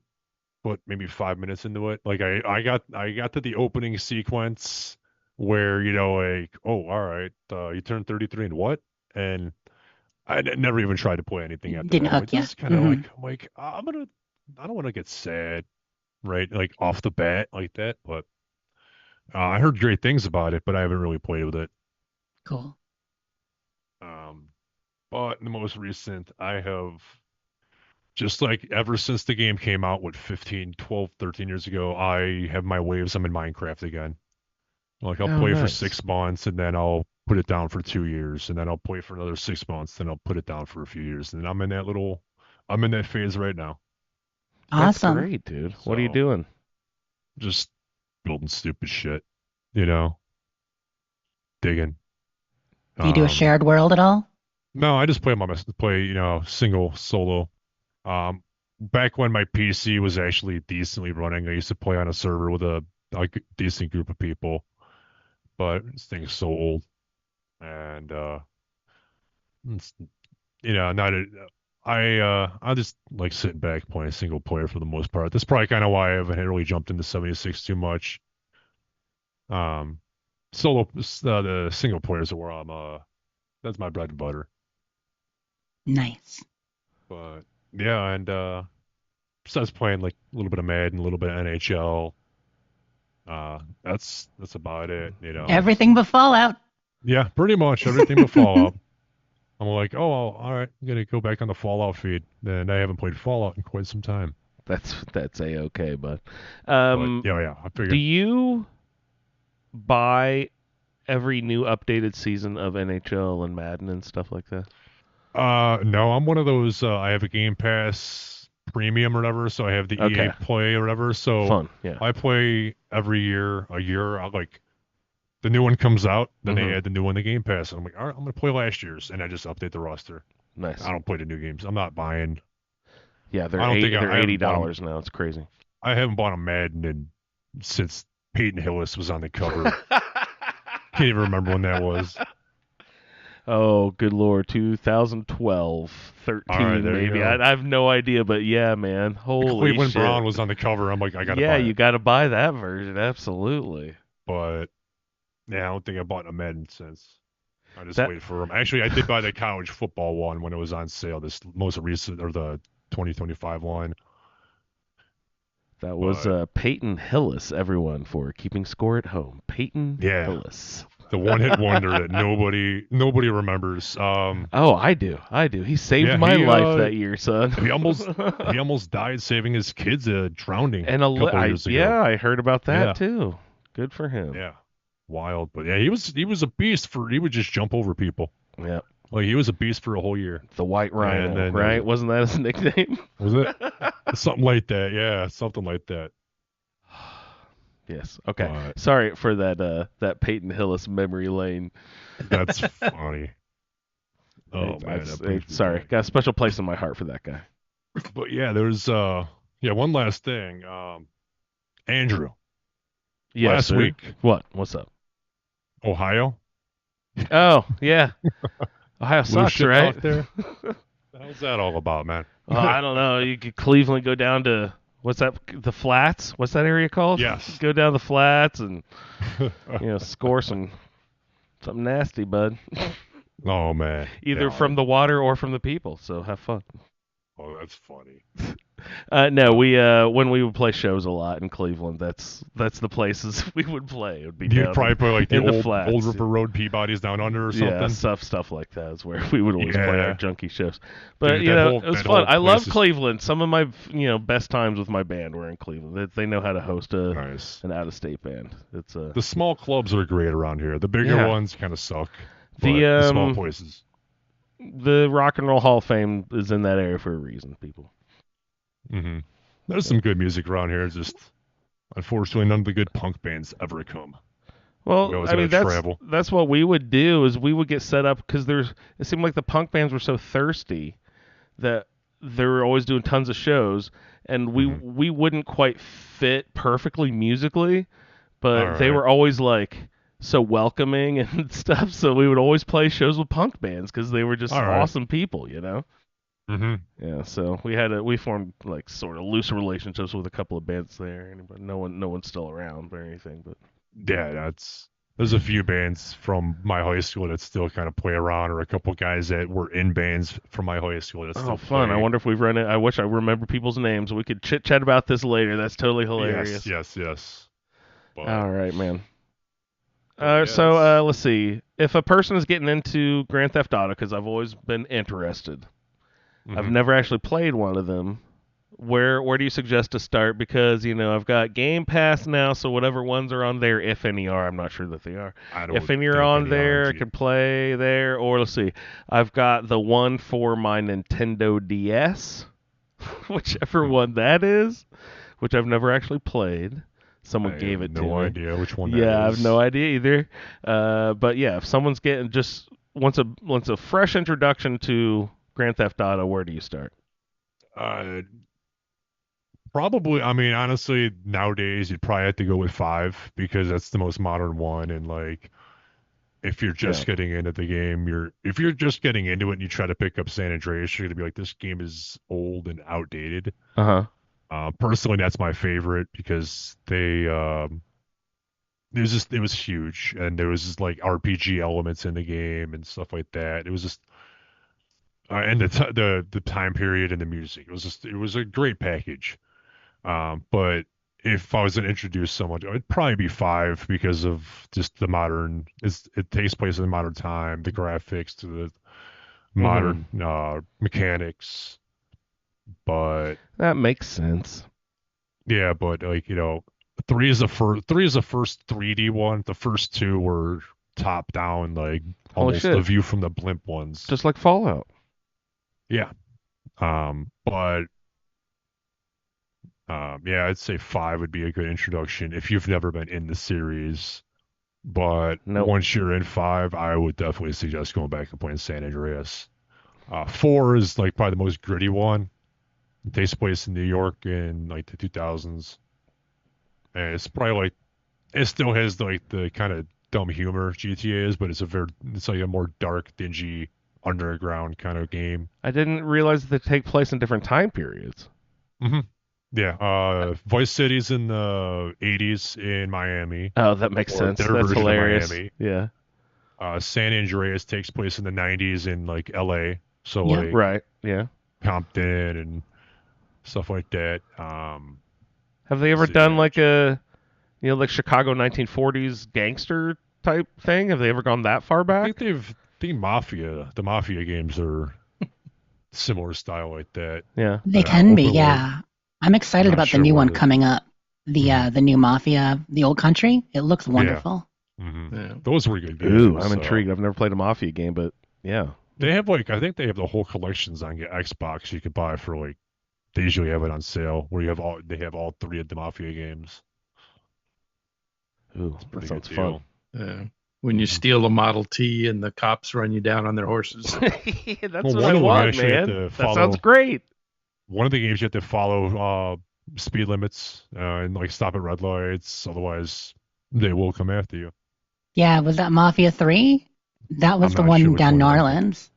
put maybe 5 minutes into it. Like I got to the opening sequence where like, oh, all right, you turned 33 and what? And never even tried to play anything after Didn't that. I'm like, hook ya. this is kind of Mhm. like I don't want to get sad, right? Like off the bat like that. But I heard great things about it, but I haven't really played with it. Cool. Um, but the most recent, I have just like ever since the game came out, 15, 12, 13 years ago, I have my waves. I'm in Minecraft again. Like I'll Oh, play for nice. 6 months and then I'll put it down for 2 years and then I'll play for another 6 months, then I'll put it down for a few years. And I'm in that phase right now. That's Awesome. great, dude. What are you So- doing? Just building stupid shit, digging. Do you do a Um, shared world at all? No, I just play single solo. Back when my PC was actually decently running, I used to play on a server with a decent group of people. But this thing's so old, and it's, not a, I just like sitting back playing single player for the most part. That's probably kind of why I haven't really jumped into 76 too much. Solo, the single players are where that's my bread and butter. Nice. But yeah, and besides playing like a little bit of Madden, a little bit of NHL, that's about it. Everything but Fallout. Yeah, pretty much everything but Fallout. I'm like, oh, well, all right, I'm gonna go back on the Fallout feed. And I haven't played Fallout in quite some time. That's a-okay, bud. But yeah, I Do figured. you buy every new updated season of NHL and Madden and stuff like that? No, I'm one of those. I have a Game Pass Premium or whatever, so I have the Okay. EA Play or whatever. So Fun, yeah. I play every year. I like the new one comes out, then Mhm. they add the new one to Game Pass, and I'm like, all right, I'm gonna play last year's, and I just update the roster. Nice. I don't play the new games. I'm not buying. Yeah, they're I don't think I they're haven't bought 'em. $80 now. It's crazy. I haven't bought a Madden since Peyton Hillis was on the cover. Can't even remember when that was. Oh, good lord, 2012, 13 All right, there you maybe. go. I have no idea, but yeah, man, holy Cleveland shit. Brown was on the cover. I'm like, I gotta Yeah, buy you it. got to buy that version, absolutely. But yeah, I don't think I bought a Madden since. I just That- waited for them. Actually, I did buy the college football one when it was on sale. This most recent, or the 2025 one. That was Peyton Hillis, everyone, for keeping score at home. Peyton Yeah. Hillis. The one-hit wonder that nobody remembers. Oh, I do. He saved Yeah, my he, life that year, son. he almost died saving his kids drowning and a couple years ago. yeah, I heard about that Yeah. too. Good for him. Yeah, wild. But yeah, he was a beast he would just jump over people. Yeah. Like he was a beast for a whole year. The White Rhino, And then, right? Wasn't that his nickname? Was it something like that? Yeah, something like that. Yes. Okay. But- Sorry for that Peyton Hillis memory lane. That's funny. Oh man, that brings me sorry. back. Got a special place in my heart for that guy. But yeah, there's one last thing. Andrew, Yes, last sir. week, What's up? Ohio. Oh, yeah. Ohio Blue sucks, shit right? out there. The hell's that all about, man? I don't know. You could Cleveland go down to what's that? The Flats? What's that area called? Yes. Go down the Flats and score something nasty, bud. Oh man. Either Yeah. from the water or from the people. So have fun. Oh, that's funny. No, we when we would play shows a lot in Cleveland, that's the places we would play. It would be You'd down probably play like the in the old flats. River Road Peabody's down under or something. Yeah, stuff like that is where we would always play our Yeah. junkie shows. But Dude, you that know, whole- it was that fun. whole I love place is- Cleveland. Some of my best times with my band were in Cleveland. They know how to host Nice. an out of state band. It's The small clubs are great around here. The bigger Yeah. ones kind of suck. The, But the small um, places. the Rock and Roll Hall of Fame is in that area for a reason, people. Hmm. There's some good music around here. Just unfortunately, none of the good punk bands ever come. We Well, always I mean gotta travel. that's what we would do is we would get set up because it seemed like the punk bands were so thirsty that they were always doing tons of shows, and we wouldn't quite fit perfectly musically, but they Alright. were always like so welcoming and stuff. So we would always play shows with punk bands because they were just Alright. awesome people, you know. Hmm. Yeah, so we formed like sort of loose relationships with a couple of bands there, but no one's still around or anything, but. Yeah, there's a few bands from my high school that still kind of play around, or a couple guys that were in bands from my high school that still Oh, fun! play. I wonder if we've run it. I wish I remember people's names. We could chit chat about this later. That's totally hilarious. Yes. But, All right, man. Yes. So let's see. If a person is getting into Grand Theft Auto, because I've always been interested, I've mhm. never actually played one of them. Where do you suggest to start? Because I've got Game Pass now, so whatever ones are on there, if any are, I'm not sure that they are. I don't If any think are on any there, I RNG. could play there. Or let's see, I've got the one for my Nintendo DS, whichever one that is, which I've never actually played. Someone I gave have it to no me. idea which one that Yeah, I is. have no idea either. But yeah, if someone's getting just wants a fresh introduction to Grand Theft Auto, where do you start? Probably, I mean, honestly, nowadays you'd probably have to go with 5 because that's the most modern one. And like, if you're just getting into the game, if you're just getting into it and you try to pick up San Andreas, you're gonna be like, this game is old and outdated. Personally, that's my favorite because it was huge, and there was just like RPG elements in the game and stuff like that. It was just and the time period and the music. It was a great package. But if I was to introduce someone, it'd probably be 5 because of just the modern. It takes place in the modern time, the graphics to the modern mechanics. But That makes sense. yeah, but like 3 is the first 3D one. The first 2 were top down, like Holy almost shit. the view from the blimp ones. Just like Fallout. Yeah. But yeah, I'd say 5 would be a good introduction if you've never been in the series. But Nope. once you're in 5, I would definitely suggest going back and playing San Andreas. 4 is like probably the most gritty one. It takes place in New York in like the 2000s. And it's probably like, it still has like the kind of dumb humor GTA is, but it's like a more dark, dingy, underground kind of game. I didn't realize that they take place in different time periods. Yeah, Vice City's in the 80s in Miami. Oh, that makes Or sense. their That's version of hilarious. Miami. Yeah. San Andreas takes place in the 90s in like LA. So Yeah. like Right. Yeah. Compton and stuff like that. Have they ever So, done yeah. like a, like Chicago 1940s gangster type thing? Have they ever gone that far I back? think the Mafia games are similar style like that. Yeah. They can be, open world. yeah. I'm excited Not about the sure new what one it- coming up. The new Mafia, the old country. It looks wonderful. Hmm. Yeah. Those were good games. Ooh, I'm so. intrigued. I've never played a Mafia game, but yeah. They have I think they have the whole collections on Xbox you could buy for like, they usually have it on sale where they have all 3 of the Mafia games. Ooh, that Pretty sounds good fun. deal. Yeah. When you steal a Model T and the cops run you down on their horses. That's Well, what one I of them want, actually had man. to That follow- sounds great. One of the games you have to follow speed limits and like stop at red lights, otherwise they will come after you. Yeah, was that Mafia 3? That was I'm the not one sure which down one New that is. Orleans.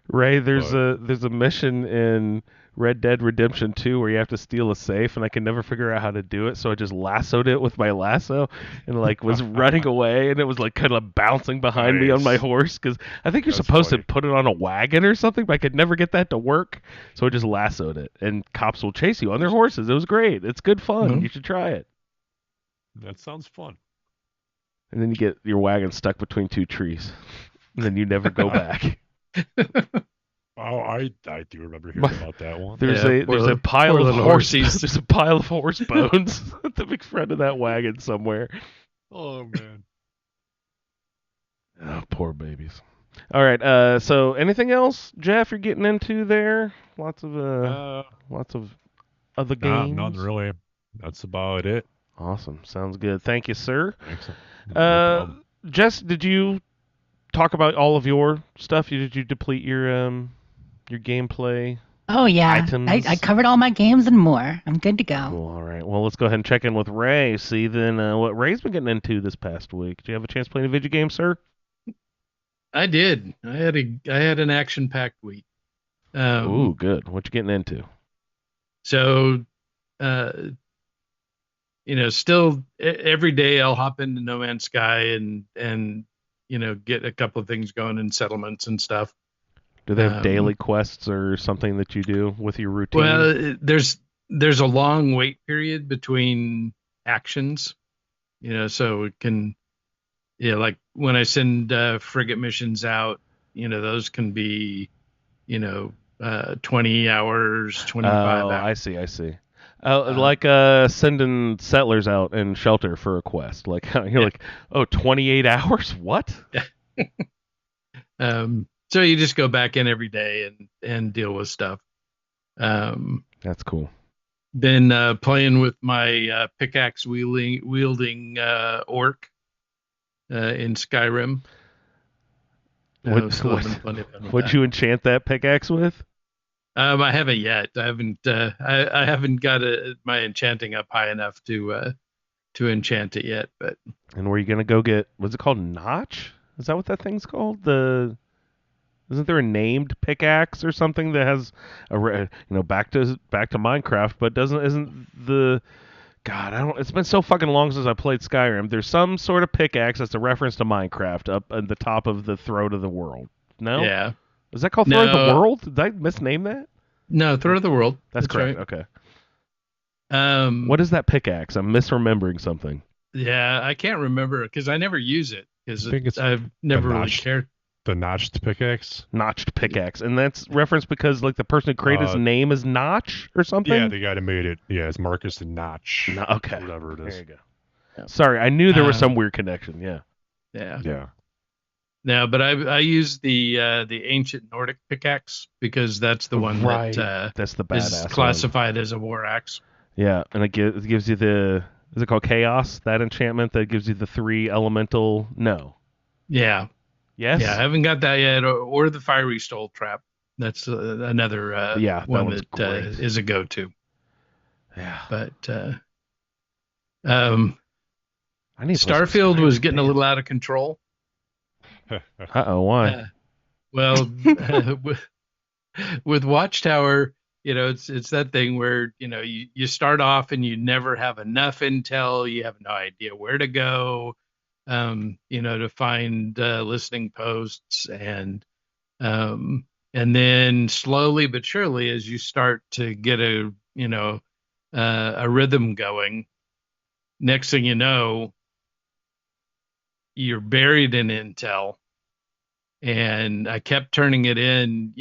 Ray, there's But- a mission in Red Dead Redemption 2 where you have to steal a safe, and I could never figure out how to do it, so I just lassoed it with my lasso and like was running away, and it was like kind of bouncing behind me on my Nice. horse because I think you're That's supposed funny. to put it on a wagon or something, but I could never get that to work, so I just lassoed it, and cops will chase you on their horses. It was great. It's good fun. Mhm. You should try it. That sounds fun. And then you get your wagon stuck between two trees, and then you never go back. Oh, I do remember hearing about that one. There's Yeah, there's a poor pile of little horse horsies. there's a pile of horse bones at the big front of that wagon somewhere. Oh man. Oh, poor babies. All right. So anything else, Jeff? You're getting into there? Lots of other Nah, games. none really. That's about it. Awesome. Sounds good. Thank you, sir. Excellent. No problem. Jess, did you talk about all of your stuff? Did you deplete your gameplay? Oh yeah, Items. I covered all my games and more. I'm good to go. Cool. All right. Well, let's go ahead and check in with Ray. See then what Ray's been getting into this past week. Did you have a chance to play any video games, sir? I did. I had an action-packed week. Ooh, good. What you getting into? So, still every day I'll hop into No Man's Sky and get a couple of things going in settlements and stuff. Do they have daily quests or something that you do with your routine? Well, there's a long wait period between actions, so it can, like when I send frigate missions out, those can be, 20 hours, 25 hours. I see. Like sending settlers out in shelter for a quest. Like you're like, 28 hours? What? So you just go back in every day and deal with stuff. That's cool. Been playing with my pickaxe wielding orc in Skyrim. What'd you enchant that pickaxe with? I haven't yet. I haven't got my enchanting up high enough to enchant it yet. But And were you gonna go get? What's it called? Notch? Is that what that thing's called? Isn't there a named pickaxe or something that has back to Minecraft, but isn't the God, it's been so fucking long since I played Skyrim. There's some sort of pickaxe that's a reference to Minecraft up at the top of the throat of the world. No? yeah, Is that called Throat of the No. World? Did I misname that? no, Throat of the World. That's correct. Right. Okay. What is that pickaxe? I'm misremembering something. Yeah, I can't remember because I never use it because I think it's I've never really notched. cared. The notched pickaxe. Notched pickaxe. And that's referenced because like the person who created his name is Notch or something? Yeah, the guy that made it. Yeah, it's Marcus and Notch. Okay. Whatever it There is. you go. Yeah. Sorry, I knew there was some weird connection. Yeah. Yeah. Yeah. No, but I use the ancient Nordic pickaxe because that's the one Right. that That's the is badass one. classified as a war axe. Yeah, and it gives you the, is it called Chaos? That enchantment that gives you the 3 elemental? No. Yeah. Yes? Yeah, I haven't got that yet, or the fiery stole trap. That's another that one one's that great. is a go-to. Yeah. But I need to play some Starfield Skyrim, was getting a man. little out of control. Uh-oh, why? Well, with Watchtower, it's that thing where you start off and you never have enough intel. You have no idea where to go. To find listening posts and then slowly but surely as you start to get a rhythm going, next thing you know, you're buried in intel. And I kept turning it in.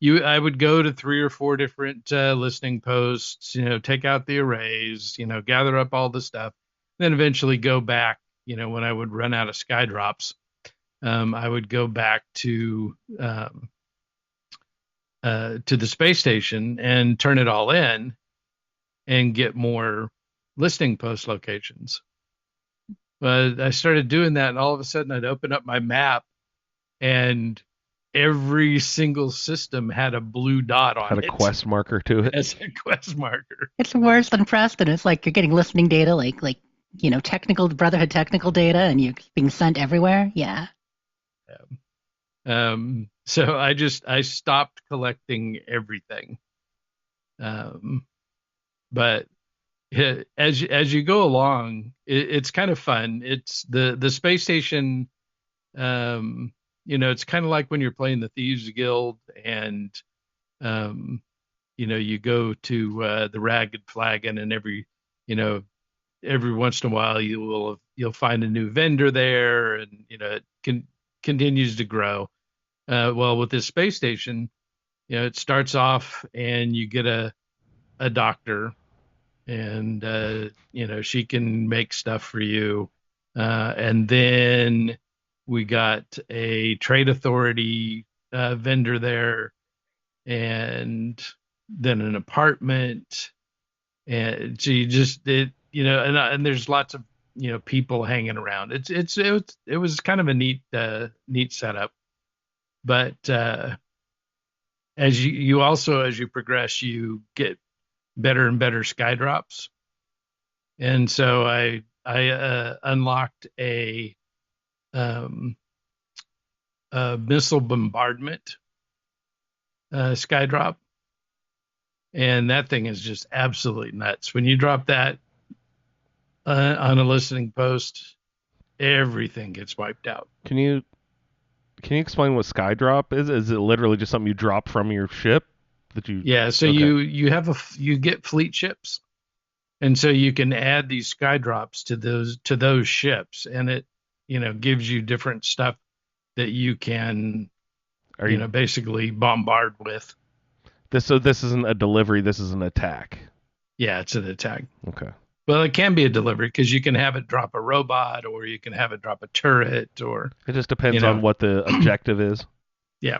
I would go to 3 or 4 different listening posts, take out the arrays, gather up all the stuff, then eventually go back. When I would run out of sky drops, I would go back to the space station and turn it all in and get more listing post locations. But I started doing that, and all of a sudden I'd open up my map, and every single system had a blue dot on Had it. a quest marker to it. As a quest marker. It's worse than Preston. It's like you're getting listening data, like technical Brotherhood technical data, and you're being sent everywhere. Yeah. So I stopped collecting everything. But as you go along, it's kind of fun. It's the space station. It's kind of like when you're playing the Thieves Guild, and you go to the Ragged Flagon, and every once in a while you'll find a new vendor there, and it continues to grow. Well, with this space station, it starts off and you get a doctor, and she can make stuff for you, and then we got a trade authority vendor there, and then an apartment, and so and there's lots of people hanging around. It was kind of a neat setup, but as you progress, you get better and better sky drops, and so I unlocked a missile bombardment sky drop, and that thing is just absolutely nuts. When you drop that on a listening post, everything gets wiped out. Can you explain what Skydrop is? Is it literally just something you drop from your ship that you? Yeah, so Okay. you get fleet ships, and so you can add these sky drops to those ships, and it gives you different stuff that you can basically bombard with. So this isn't a delivery. This is an attack. Yeah, it's an attack. Okay. Well, it can be a delivery because you can have it drop a robot, or you can have it drop a turret, or It just depends on what the objective is. yeah.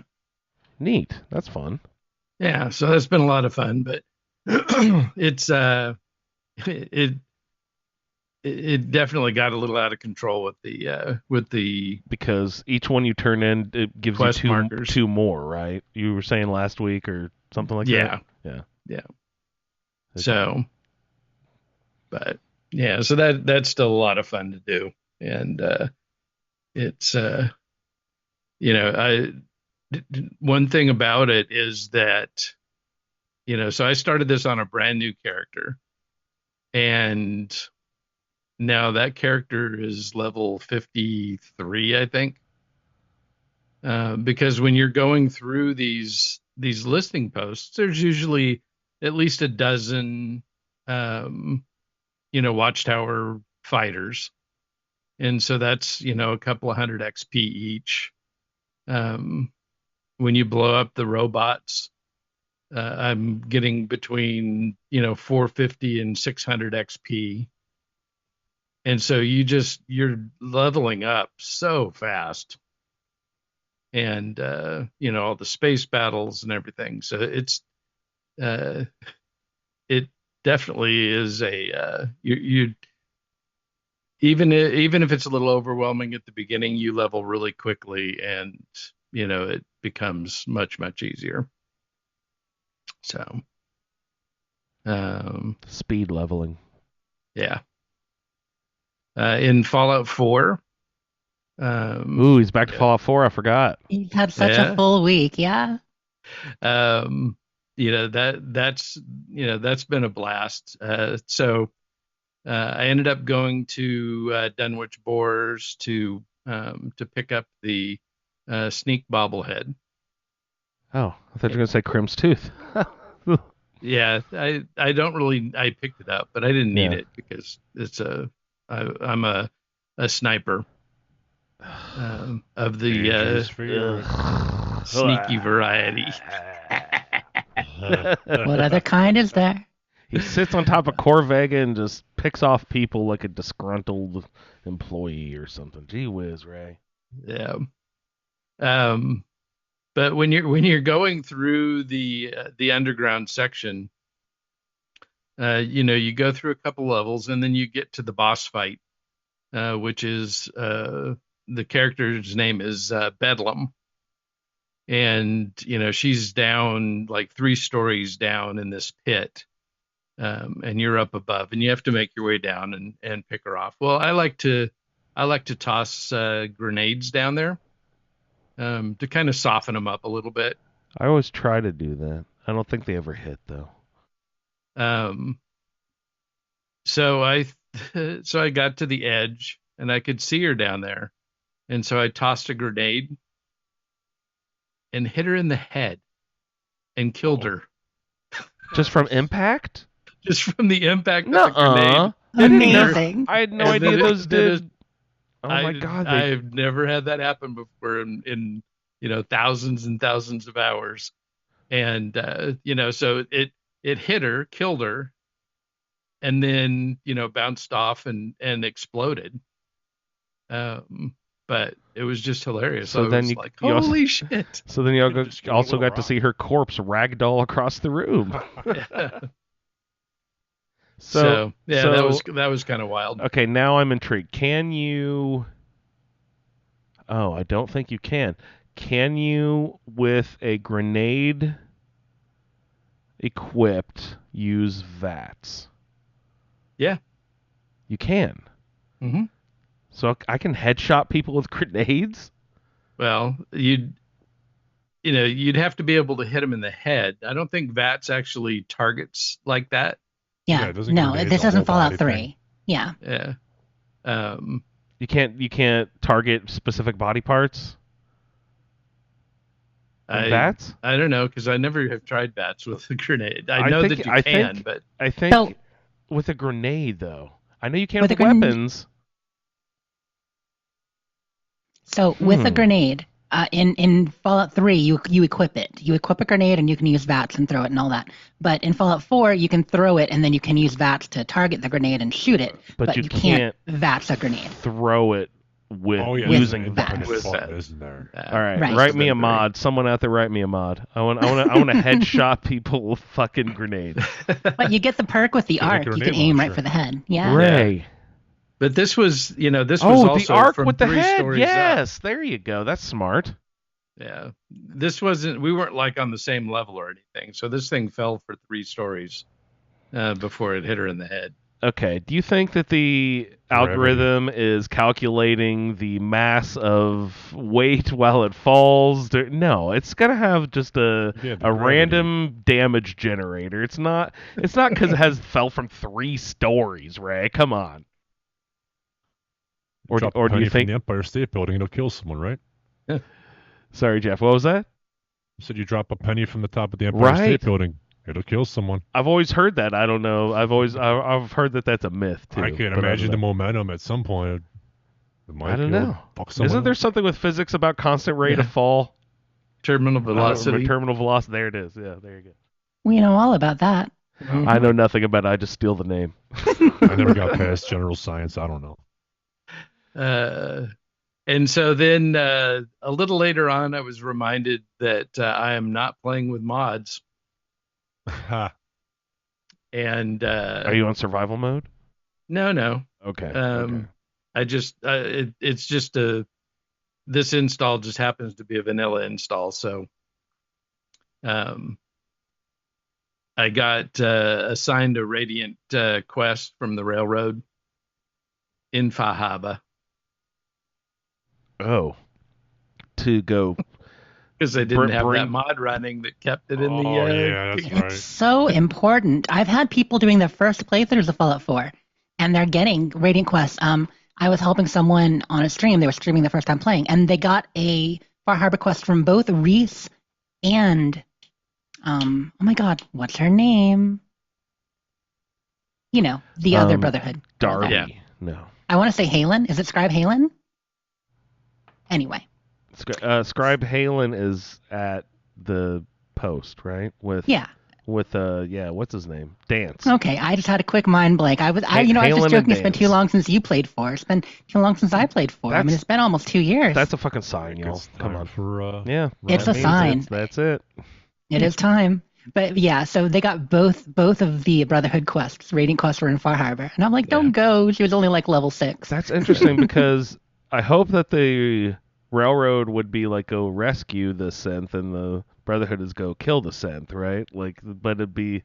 Neat. That's fun. Yeah, so that's been a lot of fun, but it's it definitely got a little out of control with the Because each one you turn in, it gives quest you markers. two more, right? You were saying last week or something like that? Yeah. Yeah. So, but yeah, so that's still a lot of fun to do, and it's one thing about it is that so I started this on a brand new character, and now that character is level 53, I think. Because when you're going through these listing posts, there's usually at least a dozen, watchtower fighters, and so that's a couple of hundred XP each. When you blow up the robots, I'm getting between 450 and 600 XP, and so you're leveling up so fast, and all the space battles and everything. So it definitely is you even if it's a little overwhelming at the beginning, you level really quickly, and it becomes much easier. So Speed leveling. yeah. In Fallout 4. Ooh, he's back to Fallout 4. I forgot. You've had such a full week, yeah? That's been a blast. So I ended up going to Dunwich Boars to pick up the sneak bobblehead. Oh, I thought you were going to say Crim's Tooth. Yeah, I don't really, I picked it up, but I didn't need it because I'm a sniper of the Dangerous for you. sneaky variety. What other kind is there? He sits on top of Corvega and just picks off people like a disgruntled employee or something. Gee whiz, Ray. Yeah. But when you're going through the underground section, you go through a couple levels, and then you get to the boss fight, which is the character's name is Bedlam, and she's down like 3 stories down in this pit, and you're up above, and you have to make your way down and pick her off. Well, I like to toss grenades down there to kind of soften them up a little bit. I always try to do that. I don't think they ever hit, though. So I so I got to the edge and I could see her down there. And so I tossed a grenade and hit her in the head and killed her Just from impact? just from the impact of the Nuh-uh. grenade. Amazing. I had no And idea then those it- did. Oh my God! I've never had that happen before in thousands and thousands of hours. And so it hit her, killed her, and then bounced off and exploded. But it was just hilarious. So I then was you- like, you also- holy shit. So then you Just give it a also little got to rock. see her corpse ragdoll across the room. So yeah, so- that was kind of wild. Okay, now I'm intrigued. Can you? Oh, I don't think you can. Can you, with a grenade equipped, use VATS? Yeah. You can. hmm So I can headshot people with grenades? Well, you'd have to be able to hit them in the head. I don't think VATS actually targets like that. Yeah. Yeah, it doesn't No, grenade this the isn't whole Fallout body 3. thing. Yeah. Yeah. You can't target specific body parts? I VATS? I don't know because I never have tried VATS with a grenade. I I know think- that you I can, think- but I think So- with a grenade, though. I know you can With with a grenade- weapons. So with a Hmm. grenade, in Fallout 3, you equip it. You equip a grenade and you can use VATS and throw it and all that. But in Fallout 4, you can throw it and then you can use VATS to target the grenade and shoot it. But you can't VATS a grenade. Throw it with Oh yeah, using there's an VATS. independent With button, that. isn't there? All right, Right. write me a Then mod. Someone out there, write me a mod. I want to headshot people with fucking grenades. But you get the perk with the Get a arc. You grenade can aim right launcher. for the head. Yeah. Ray. But this was this was Oh, also the arc from with the 3 head. stories up. Yes, there you go. That's smart. Yeah. We weren't like on the same level or anything. So this thing fell for 3 stories before it hit her in the head. Okay. Do you think that the Gravity. algorithm is calculating the mass of weight while it falls? No, it's gonna have just a Yeah, the a gravity. random damage generator. It's not because it fell from 3 stories. Ray, come on. Or Drop a do penny you from think? the Empire State Building, it'll kill someone, right? Sorry, Jeff. What was that? You said you drop a penny from the top of the Empire State Right. Building, it'll kill someone. I've always heard that. I don't know. I've heard that that's a myth too. I can't but imagine the don't know. momentum at some point. It might I don't be able to know. fuck someone Isn't there up. something with physics about constant rate Yeah. of fall? Terminal velocity. Terminal velocity. There it is. Yeah, there you go. We know all about that. Mhm. I know nothing about it. I just steal the name. I never got past general science. I don't know. And so then a little later on, I was reminded that I am not playing with mods. Ha. And Are you on survival mode? no. Okay. I just it's just this install just happens to be a vanilla install, so I got assigned a Radiant quest from the railroad in Fahaba Oh. To go. because I didn't have Bring- that mod running that kept it in the. Oh, yeah, that's It's right. so important. I've had people doing their first playthroughs of Fallout 4, and they're getting Radiant Quests. I was helping someone on a stream. They were streaming the first time playing, and they got a Far Harbor quest from both Reese and, oh my God, what's her name? You know, the other Brotherhood. Darby. Yeah. No. I want to say Halen. Is it Scribe Halen? Anyway, Scribe Halen is at the post, right? With yeah. what's his name? Dance. Okay, I just had a quick mind blank. I was Halen just and joking. It's been too Dance. long since you played 4. It's been too long since I played 4. I mean, That's- it's been almost 2 years. That's a fucking sign, y'all. It's Come time on. for Yeah. It's that a means sign. That's it. It is time. But yeah, so they got both of the Brotherhood quests. Radiant quests were in Far Harbor, and I'm like, don't go. She was only like level 6. That's interesting because I hope that the railroad would be like, go rescue the synth, and the Brotherhood is go kill the synth, right? Like, but it'd be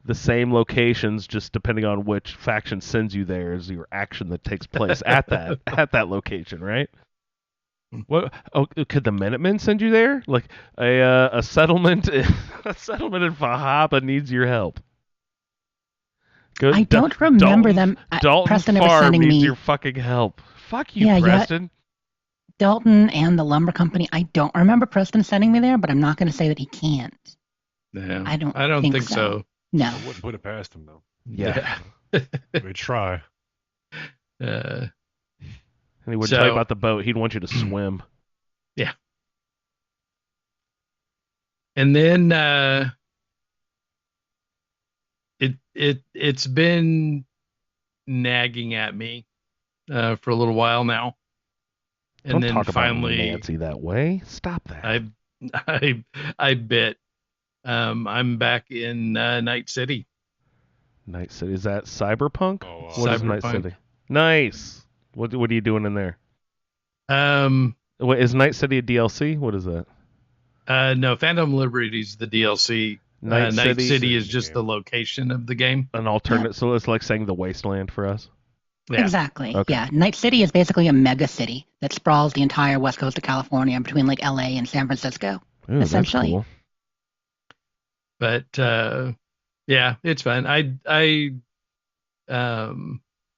the same locations, just depending on which faction sends you there is your action that takes place at that location, right? What? Oh, could the Minutemen send you there? Like a settlement, a settlement in Fahaba needs your help. Good. I don't remember them. Dalton Preston ever Farr sending needs me your fucking help. Fuck you, Yeah, Preston. Dalton and the lumber company. I don't remember Preston sending me there, but I'm not going to say that he can't. Yeah, I don't think so. so. No. I wouldn't put it past him though. Yeah. We'd try. And he wouldn't tell you about the boat. He'd want you to swim. Yeah. And then it's been nagging at me for a little while now. And Don't then talk finally about Nancy that way. Stop that. I bit. I'm back in Night City. Night City, is that Cyberpunk? Oh, What is Night Cyberpunk. City? Nice. What are you doing in there? What Is Night City a DLC? What is that? No, Phantom Liberty's the DLC. Night City is City just game. the location of the game. An alternate. So it's like saying the Wasteland for us. Yeah. Exactly. Okay. Yeah. Night City is basically a mega city that sprawls the entire west coast of California between like LA and San Francisco. Ooh, Essentially. That's cool. But yeah, it's fun.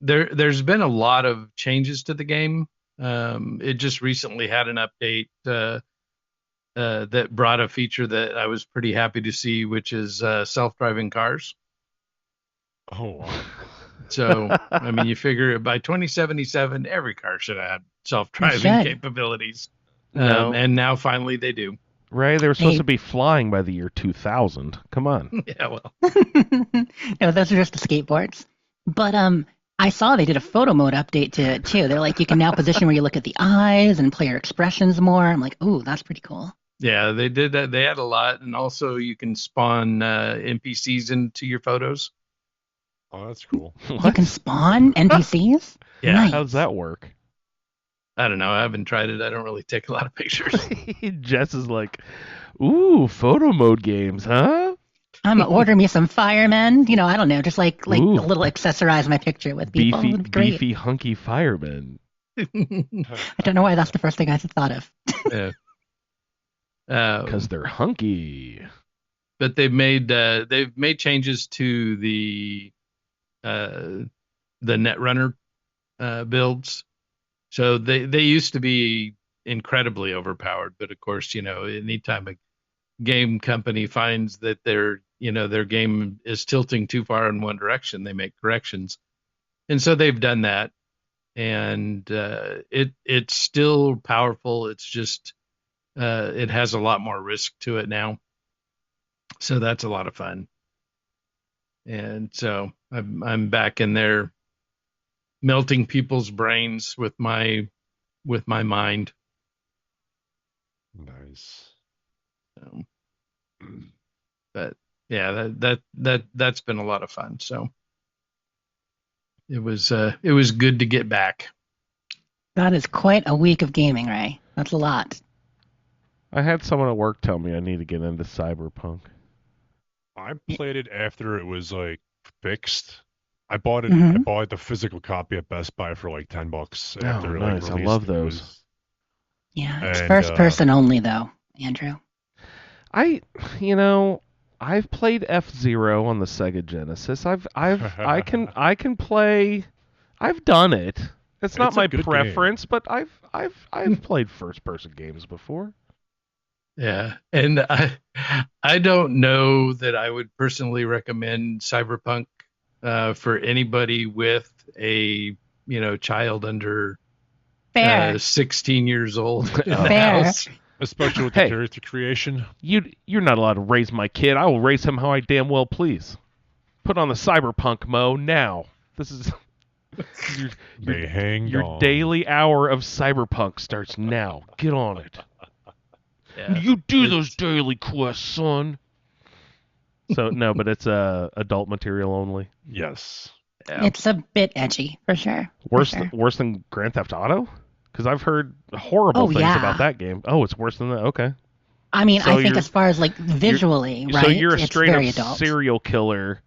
There's been a lot of changes to the game. It just recently had an update that brought a feature that I was pretty happy to see, which is self-driving cars. Oh, wow. So, I mean, you figure by 2077, every car should have had self-driving should. capabilities. No. And now finally they do. Ray, they were supposed Hey. to be flying by the year 2000. Come on. Yeah, well, No, those are just the skateboards. But I saw they did a photo mode update to it too. They're like, you can now position where you look at the eyes and play your expressions more. I'm like, ooh, that's pretty cool. yeah, they did that. They had a lot. And also you can spawn NPCs into your photos. Oh, that's cool. You can spawn NPCs? Yeah. Nice. How does that work? I don't know. I haven't tried it. I don't really take a lot of pictures. Jess is like, ooh, photo mode games, huh? I'm gonna order me some firemen. You know, I don't know, just like Ooh. a little accessorize my picture with people. It would be great. Beefy, hunky firemen. I don't know why that's the first thing I thought of. Yeah. Because they're hunky. But they've made changes to the Netrunner builds. So they used to be incredibly overpowered, but of course, you know, anytime a game company finds that their game is tilting too far in one direction, they make corrections. And so they've done that. And it's still powerful. It's just it has a lot more risk to it now. So that's a lot of fun. And so I'm back in there melting people's brains with my mind. Nice. So, but yeah, that's been a lot of fun. So it was good to get back. That is quite a week of gaming, Ray. That's a lot. I had someone at work tell me I need to get into Cyberpunk. I played it after it was like fixed. I bought it. Mhm. I bought the physical copy at Best Buy for like $10 after nice. like I release. love It those. was- Yeah, it's And, first person only though, Andrew. I've played F-Zero on the Sega Genesis. I can play. I've done it. It's not It's a my good preference, but I've played first person games before. Yeah, and I don't know that I would personally recommend Cyberpunk for anybody with a child under Fair. 16 years old in the Fair. house. Especially with the Hey. character creation. You're not allowed to raise my kid. I will raise him how I damn well please. Put on the Cyberpunk Mo now. This is They hang your on. daily hour of Cyberpunk starts now. Get on it. Yeah. You do those daily quests, son. So no, but it's adult material only. Yes. Yeah. It's a bit edgy, for sure. Worse For sure. worse than Grand Theft Auto? Because I've heard horrible Oh, things yeah. about that game. Oh, it's worse than that. Okay. I mean, So I think you're- as far as like visually, right? So you're a it's straight very up adult. serial killer,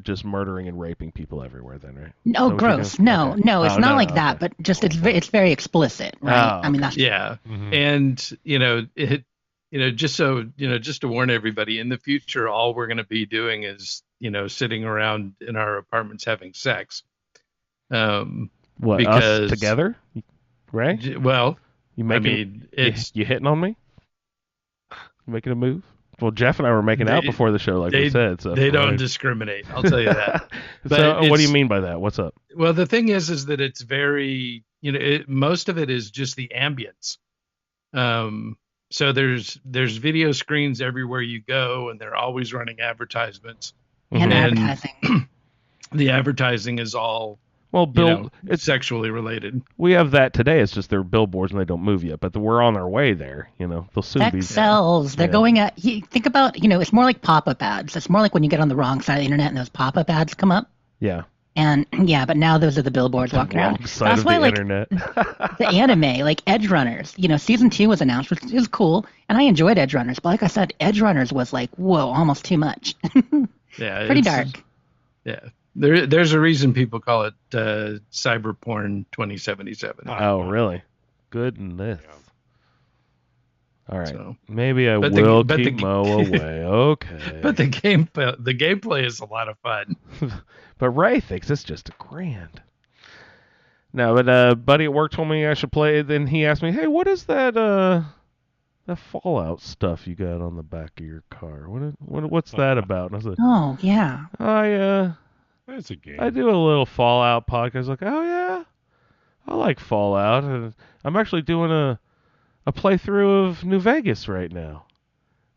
just murdering and raping people everywhere. Then, right? No, Is that what you're gross. doing? No, Okay. no, it's Oh, not no, like no, that. okay. But just it's very explicit, right? Oh, I mean, okay. that's Yeah. Mhm. And just to warn everybody, in the future, all we're going to be doing is sitting around in our apartments having sex. What, because us together? Ray? Well, You I making, mean, it's you hitting on me? You making a move? Well, Jeff and I were making out before the show, like we said. So they don't Right. discriminate. I'll tell you that. But so, what do you it's- mean by that? What's up? Well, the thing is that it's very, most of it is just the ambience. So there's video screens everywhere you go, and they're always running advertisements. And And- advertising. The advertising is all, Well, Bill, it's sexually related. we have that today. It's just they're billboards and they don't move yet, but we're on our way there. They'll soon be. Sex sells. They're Yeah. going at. Think about, it's more like pop-up ads. It's more like when you get on the wrong side of the internet and those pop-up ads come up. Yeah. And yeah, but now those are the billboards walking around. Wrong side That's of why, the like, internet. the anime, like Edge Runners, season 2 was announced, which is cool, and I enjoyed Edge Runners. But like I said, Edge Runners was like, whoa, almost too much. Yeah, Pretty it's- dark. Yeah, there's a reason people call it cyber porn 2077. Oh, really? Goodness. All right. So, Maybe I but will the- keep Mo away. Okay. but the gameplay is a lot of fun. But Ray thinks it's just a grand. No, but a buddy at work told me I should play it. Then he asked me, "Hey, what is that Fallout stuff you got on the back of your car? What's that about?" And I said, Oh yeah. It's a game. I do a little Fallout podcast." I was like, "Oh yeah, I like Fallout, and I'm actually doing a playthrough of New Vegas right now."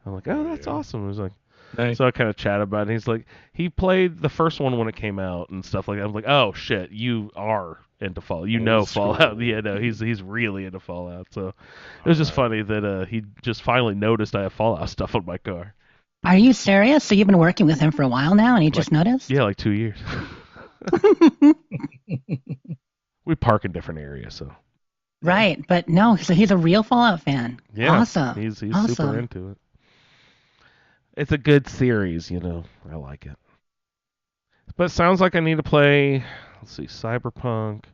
I'm like, "Oh, that's Yeah. awesome." I was like, Nice. so I kind of chat about it. And he's like, he played the first one when it came out and stuff like that. I'm like, "Oh shit, you are into Fallout. You know Old school. Fallout." Yeah, no, he's really into Fallout. So it was just funny that he just finally noticed I have Fallout stuff on my car. Are you serious? So you've been working with him for a while now, and he just noticed? Yeah, like 2 years. We park in different areas, so Right, but no, so he's a real Fallout fan. yeah, Awesome. He's Awesome. super into it. It's a good series, I like it. But it sounds like I need to play. Let's see, Cyberpunk,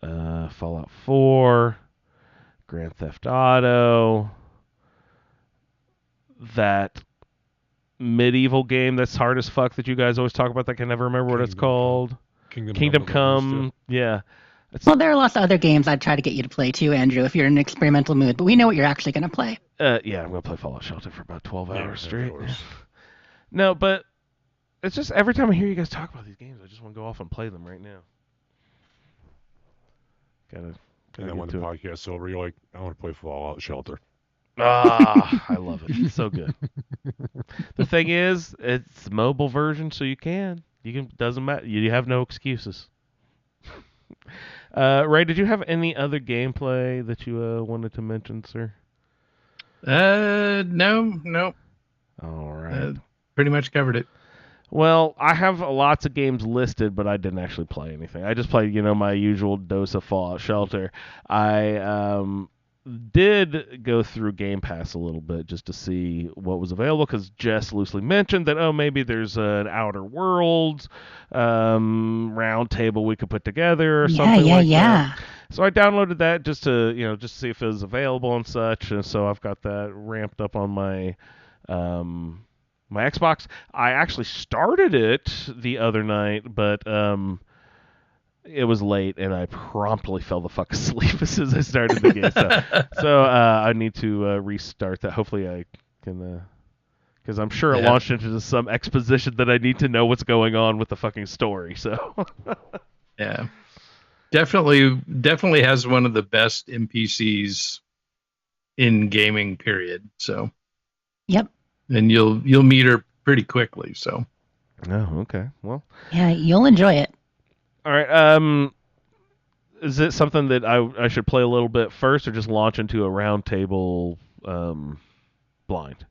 Fallout 4, Grand Theft Auto, that medieval game that's hard as fuck that you guys always talk about that I can never remember what it's Kingdom Come. called. Kingdom Come. Come. Yeah. Well, there are lots of other games I'd try to get you to play too, Andrew, if you're in an experimental mood. But we know what you're actually going to play. Yeah, I'm going to play Fallout Shelter for about 12 Yeah, hours of straight. course. No, but it's just every time I hear you guys talk about these games, I just want to go off and play them right now. Gotta And then when get the to it. podcast's over, you're like, I want to play Fallout Shelter. Ah, I love it. It's so good. The thing is, it's mobile version, so you can. Doesn't matter. You have no excuses. Ray, did you have any other gameplay that you wanted to mention, sir? No. All right. Pretty much covered it. Well, I have lots of games listed, but I didn't actually play anything. I just played, my usual dose of Fallout Shelter. I did go through Game Pass a little bit just to see what was available, because Jess loosely mentioned that, maybe there's an Outer Worlds round table we could put together or something like that. So I downloaded that just to, just see if it was available and such, and so I've got that ramped up on my my Xbox. I actually started it the other night, but it was late, and I promptly fell the fuck asleep as soon as I started the game. So I need to restart that. Hopefully I can, because I'm sure it launched into some exposition that I need to know what's going on with the fucking story. So Yeah. Definitely has one of the best NPCs in gaming, period. So. Yep. And you'll meet her pretty quickly. So. Oh, okay. Well. Yeah, you'll enjoy it. All right. Is it something that I should play a little bit first, or just launch into a round table blind?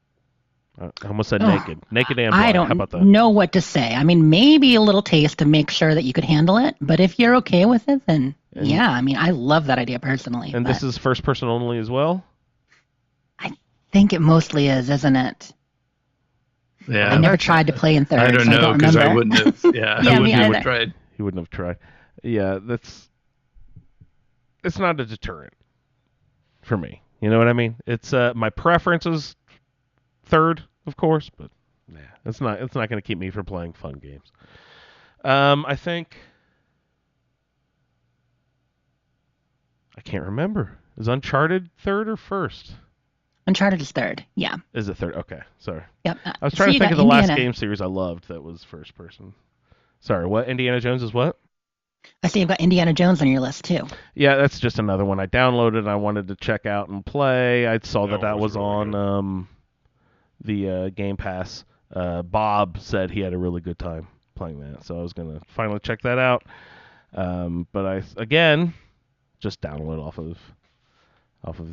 I almost said naked and blind. I How don't about that? know what to say. I mean, maybe a little taste to make sure that you could handle it. But if you're okay with it, then yeah. I mean, I love that idea personally. And this is first person only as well? I think it mostly is, isn't it? Yeah. I never tried to play in third. I don't so know, because I remember. wouldn't have. Yeah, Yeah, I me wouldn't have either. tried. He wouldn't have tried. Yeah, it's not a deterrent for me. You know what I mean? It's my preference is third, of course, but Yeah, it's not going to keep me from playing fun games. I think I can't remember. Is Uncharted third or first? Uncharted is third. Yeah. Is it third? Okay, sorry. Yep. I was trying to you think got of the last Indiana. game series I loved that was first person. Sorry, what? Indiana Jones is what? I see you've got Indiana Jones on your list too. Yeah, that's just another one I downloaded and I wanted to check out and play. I saw that was really on the Game Pass. Bob said he had a really good time playing that, so I was going to finally check that out. But I, again, just download off of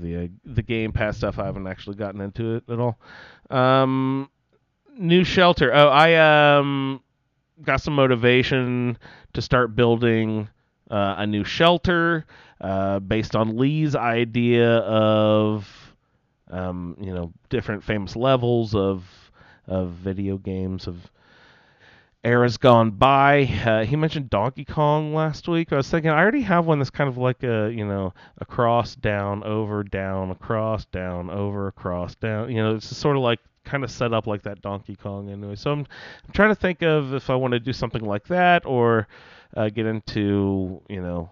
the Game Pass stuff. I haven't actually gotten into it at all. New shelter. Oh, I got some motivation to start building a new shelter based on Lee's idea of different famous levels of video games of eras gone by. He mentioned Donkey Kong last week. I was thinking I already have one that's kind of like across, down, over, down, across, down, over, across, down. It's just sort of like kind of set up like that Donkey Kong anyway. So I'm trying to think of if I want to do something like that or get into trying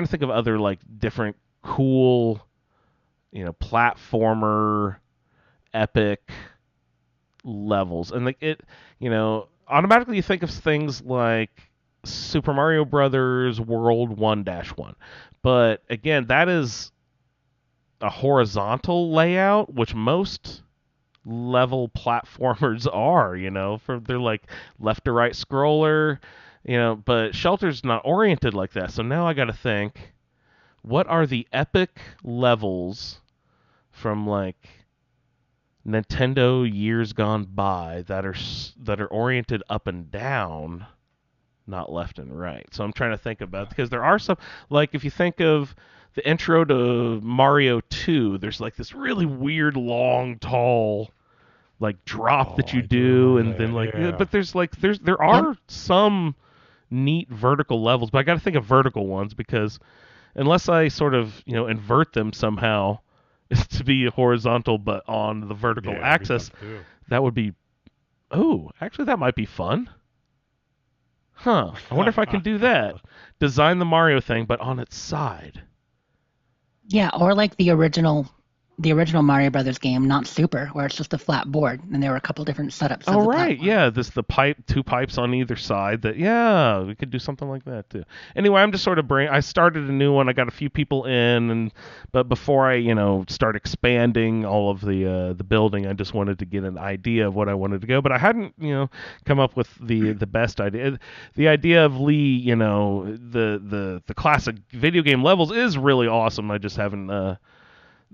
to think of other like different cool platformer epic levels. And like it, automatically you think of things like Super Mario Brothers World 1-1. But again, that is a horizontal layout, which most level platformers are, they're like left to right scroller, but Shelter's not oriented like that. So now I got to think, what are the epic levels from like Nintendo years gone by that are oriented up and down, not left and right? So I'm trying to think about, because there are some, like if you think of the intro to Mario 2, there's like this really weird long tall like drop that you do, and then like but there are some neat vertical levels, but I got to think of vertical ones, because unless I sort of invert them somehow to be horizontal but on the vertical axis, that would be actually that might be fun. I wonder if I can do that. Design the Mario thing but on its side. Yeah, or like the original Mario Brothers game, not Super, where it's just a flat board and there were a couple different setups. Oh, right, yeah, two pipes on either side. We could do something like that too. Anyway, I'm just sort of I started a new one. I got a few people in, but before I start expanding all of the building, I just wanted to get an idea of what I wanted to go. But I hadn't come up with the best idea. The idea of Lee, the classic video game levels is really awesome. I just haven't.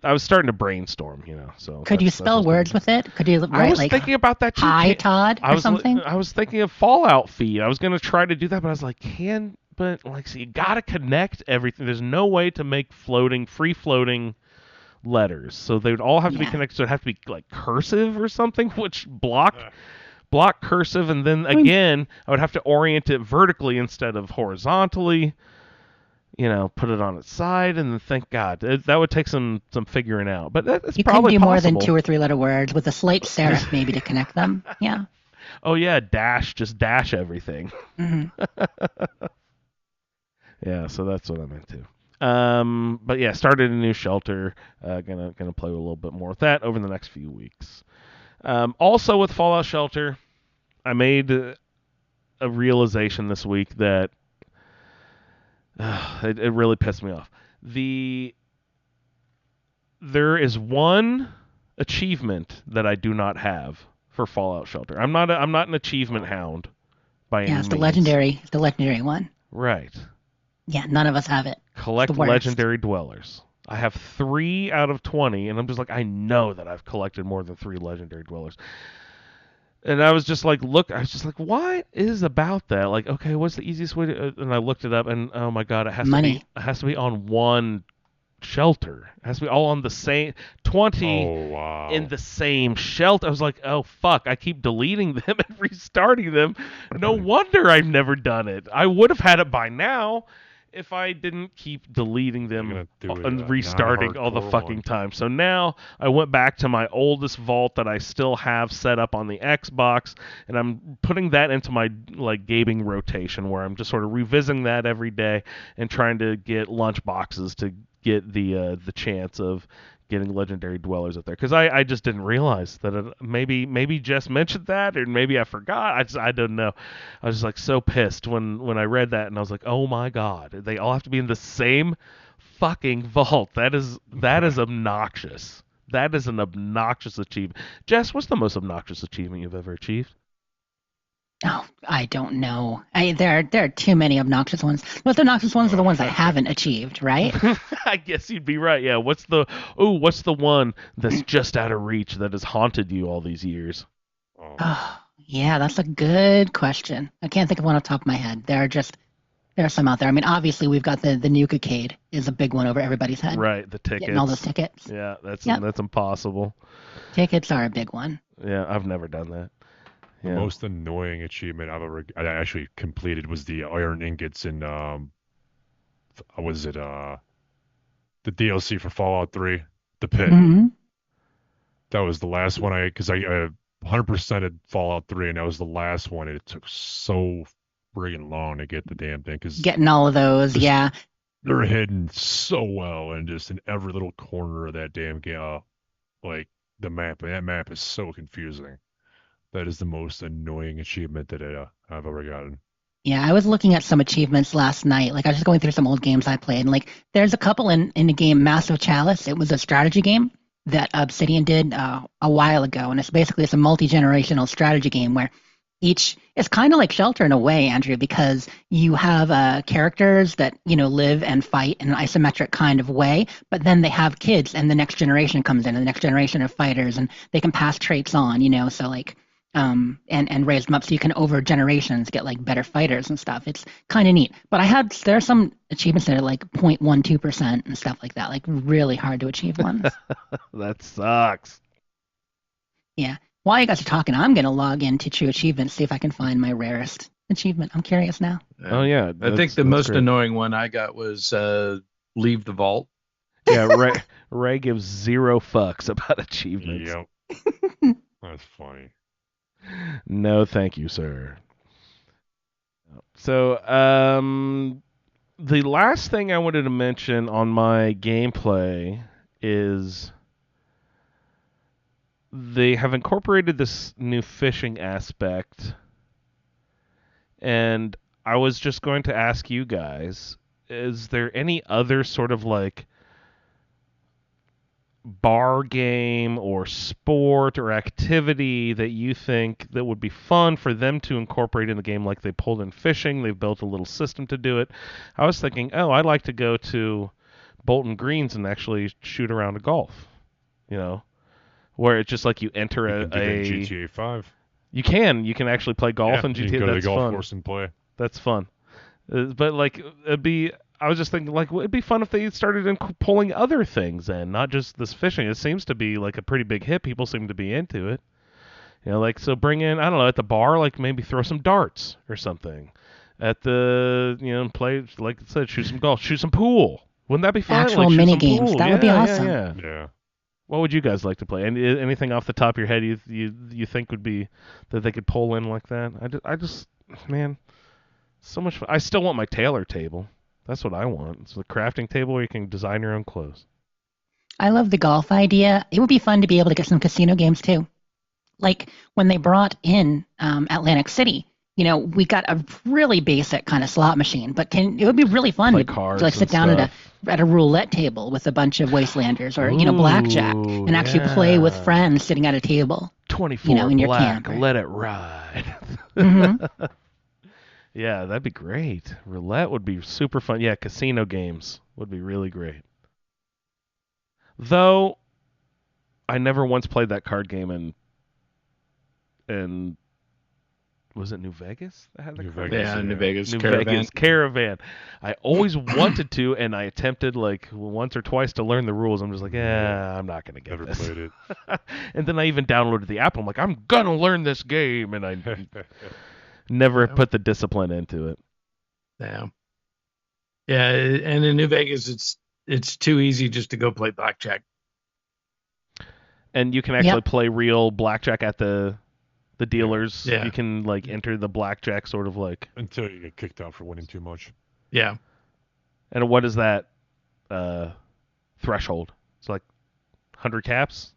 I was starting to brainstorm, So could you spell words with it? Could you write I was thinking about that too. Hi Todd or something? I was thinking of Fallout feed. I was going to try to do that, but I was like, so you got to connect everything. There's no way to make free floating letters, so they would all have to be connected. So it'd have to be like cursive or something, which block cursive, and then again, I would have to orient it vertically instead of horizontally. Put it on its side, and then thank God that would take some figuring out. But that's probably you could do more possible. than 2 or 3 letter words with a slight serif maybe to connect them. Yeah. Oh yeah, just dash everything. Mm-hmm. Yeah, so that's what I'm into. But yeah, started a new shelter. Gonna play a little bit more with that over the next few weeks. Also with Fallout Shelter, I made a realization this week that. It really pissed me off. There is one achievement that I do not have for Fallout Shelter. I'm not an achievement hound by any means. Yeah, it's the legendary one. Right. Yeah, none of us have it. Collect legendary dwellers. I have 3 out of 20, and I'm just like, I know that I've collected more than 3 legendary dwellers. And I was just like, what is about that? Like, okay, what's the easiest way to? And I looked it up, and oh my God, it has to be on one shelter. It has to be all on the same 20 in the same shelter. I was like, oh fuck, I keep deleting them and restarting them. No wonder I've never done it. I would have had it by now if I didn't keep deleting them You're gonna do and a restarting all the non-hardcore fucking one. time. So now I went back to my oldest vault that I still have set up on the Xbox, and I'm putting that into my like gaming rotation where I'm just sort of revisiting that every day and trying to get lunch boxes to get the chance of getting legendary dwellers up there, because I just didn't realize that maybe Jess mentioned that, or maybe I forgot. I don't know. I was just like so pissed when I read that, and I was like, oh my god, they all have to be in the same fucking vault. That is obnoxious. That is an obnoxious achievement. Jess, what's the most obnoxious achievement you've ever achieved? Oh, I don't know. There are too many obnoxious ones. The most obnoxious ones are the ones I haven't achieved, right? I guess you'd be right. Yeah. What's the one that's just out of reach that has haunted you all these years? Oh, yeah, that's a good question. I can't think of one off the top of my head. There are some out there. I mean, obviously we've got the Nuka-Cade is a big one over everybody's head. Right, the tickets. Getting all those tickets. Yeah, that's Yep. that's impossible. Tickets are a big one. Yeah, I've never done that. The Yeah. most annoying achievement I actually completed was the iron ingots in was it the DLC for Fallout 3, the pit. Hmm. That was the last one because I 100%ed Fallout 3, and that was the last one, and it took so friggin' long to get the damn thing because Getting all of those, Just- yeah. they're hidden so well and just in every little corner of that damn game. Like the map, and that map is so confusing. That is the most annoying achievement that I've ever gotten. Yeah, I was looking at some achievements last night. Like I was just going through some old games I played, and like there's a couple in the game Massive Chalice. It was a strategy game that Obsidian did a while ago, and it's a multi-generational strategy game where it's kind of like Shelter in a way, Andrew, because you have characters that live and fight in an isometric kind of way, but then they have kids, and the next generation comes in, and the next generation of fighters, and they can pass traits on, so like. And raise them up so you can over generations get like better fighters and stuff. It's kind of neat. But there are some achievements that are like 0.12% and stuff like that, like really hard to achieve ones. That sucks. Yeah. While you guys are talking, I'm gonna log into True Achievements, see if I can find my rarest achievement. I'm curious now. Oh yeah. I think the most annoying one I got was leave the vault. Yeah, Ray gives 0 fucks about achievements. Yep. That's funny. No, thank you, sir. So, the last thing I wanted to mention on my gameplay is they have incorporated this new fishing aspect, and I was just going to ask you guys, is there any other sort of like bar game or sport or activity that you think that would be fun for them to incorporate in the game? Like they pulled in fishing, they've built a little system to do it. I was thinking, I'd like to go to Bolton Greens and actually shoot around a golf, where it's just like you enter You can do that in GTA 5. You can actually play golf in GTA. You can go to the That's golf fun. course and play. That's fun. But like I was just thinking, like, it'd be fun if they started pulling other things in, not just this fishing. It seems to be like a pretty big hit. People seem to be into it. Like, so bring in, I don't know, at the bar, like maybe throw some darts or something. At the, play, like I said, shoot some golf, shoot some pool. Wouldn't that be fun? Actual like, shoot mini some games. pool. That would be awesome. Yeah. What would you guys like to play? Anything off the top of your head you think would be that they could pull in like that? I just man, so much fun. I still want my tailor table. That's what I want. It's a crafting table where you can design your own clothes. I love the golf idea. It would be fun to be able to get some casino games too. Like when they brought in Atlantic City, we got a really basic kind of slot machine, but it would be really fun Play to cards like sit and down stuff. at a roulette table with a bunch of wastelanders or blackjack Ooh, and actually play with yeah. friends sitting at a table. 24 in your black, camper. let it ride. Hmm. Yeah, that'd be great. Roulette would be super fun. Yeah, casino games would be really great. Though, I never once played that card game in was it New Vegas that had the New card Vegas, game? Yeah, New Vegas New Caravan. Vegas Caravan. I always wanted to, and I attempted like once or twice to learn the rules. I'm just like, I'm not gonna get Never this. played it. And then I even downloaded the app. I'm like, I'm gonna learn this game, and I never put the discipline into it. Yeah. Yeah, and in New Vegas, it's too easy just to go play blackjack. And you can actually Yep. play real blackjack at the dealers. Yeah. You can like enter the blackjack sort of like. Until you get kicked out for winning too much. Yeah. And what is that threshold? It's like 100 caps?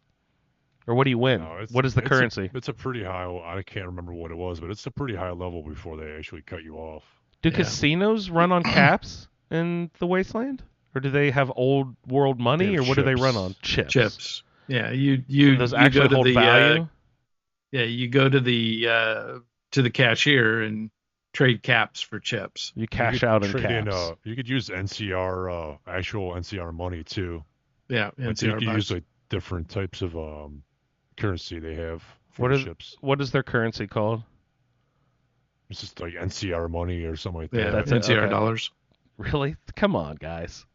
Or what do you win? No, What is the currency? It's a pretty high. I can't remember what it was, but it's a pretty high level before they actually cut you off. Do Yeah. casinos run on caps in the Wasteland? Or do they have old world money? They Or have what do they chips. run on? Chips. Chips. Yeah, And those you actually go to hold the value? yeah, you go to the cashier and trade caps for chips. You cash You could out in trade caps. you could use NCR, actual NCR money too. Yeah, But you NCR could bucks. use like different types of currency they have for What the is- ships. What is their currency called? It's just like NCR money or something like Yeah, that. That's it, NCR okay. dollars. Really? Come on, guys.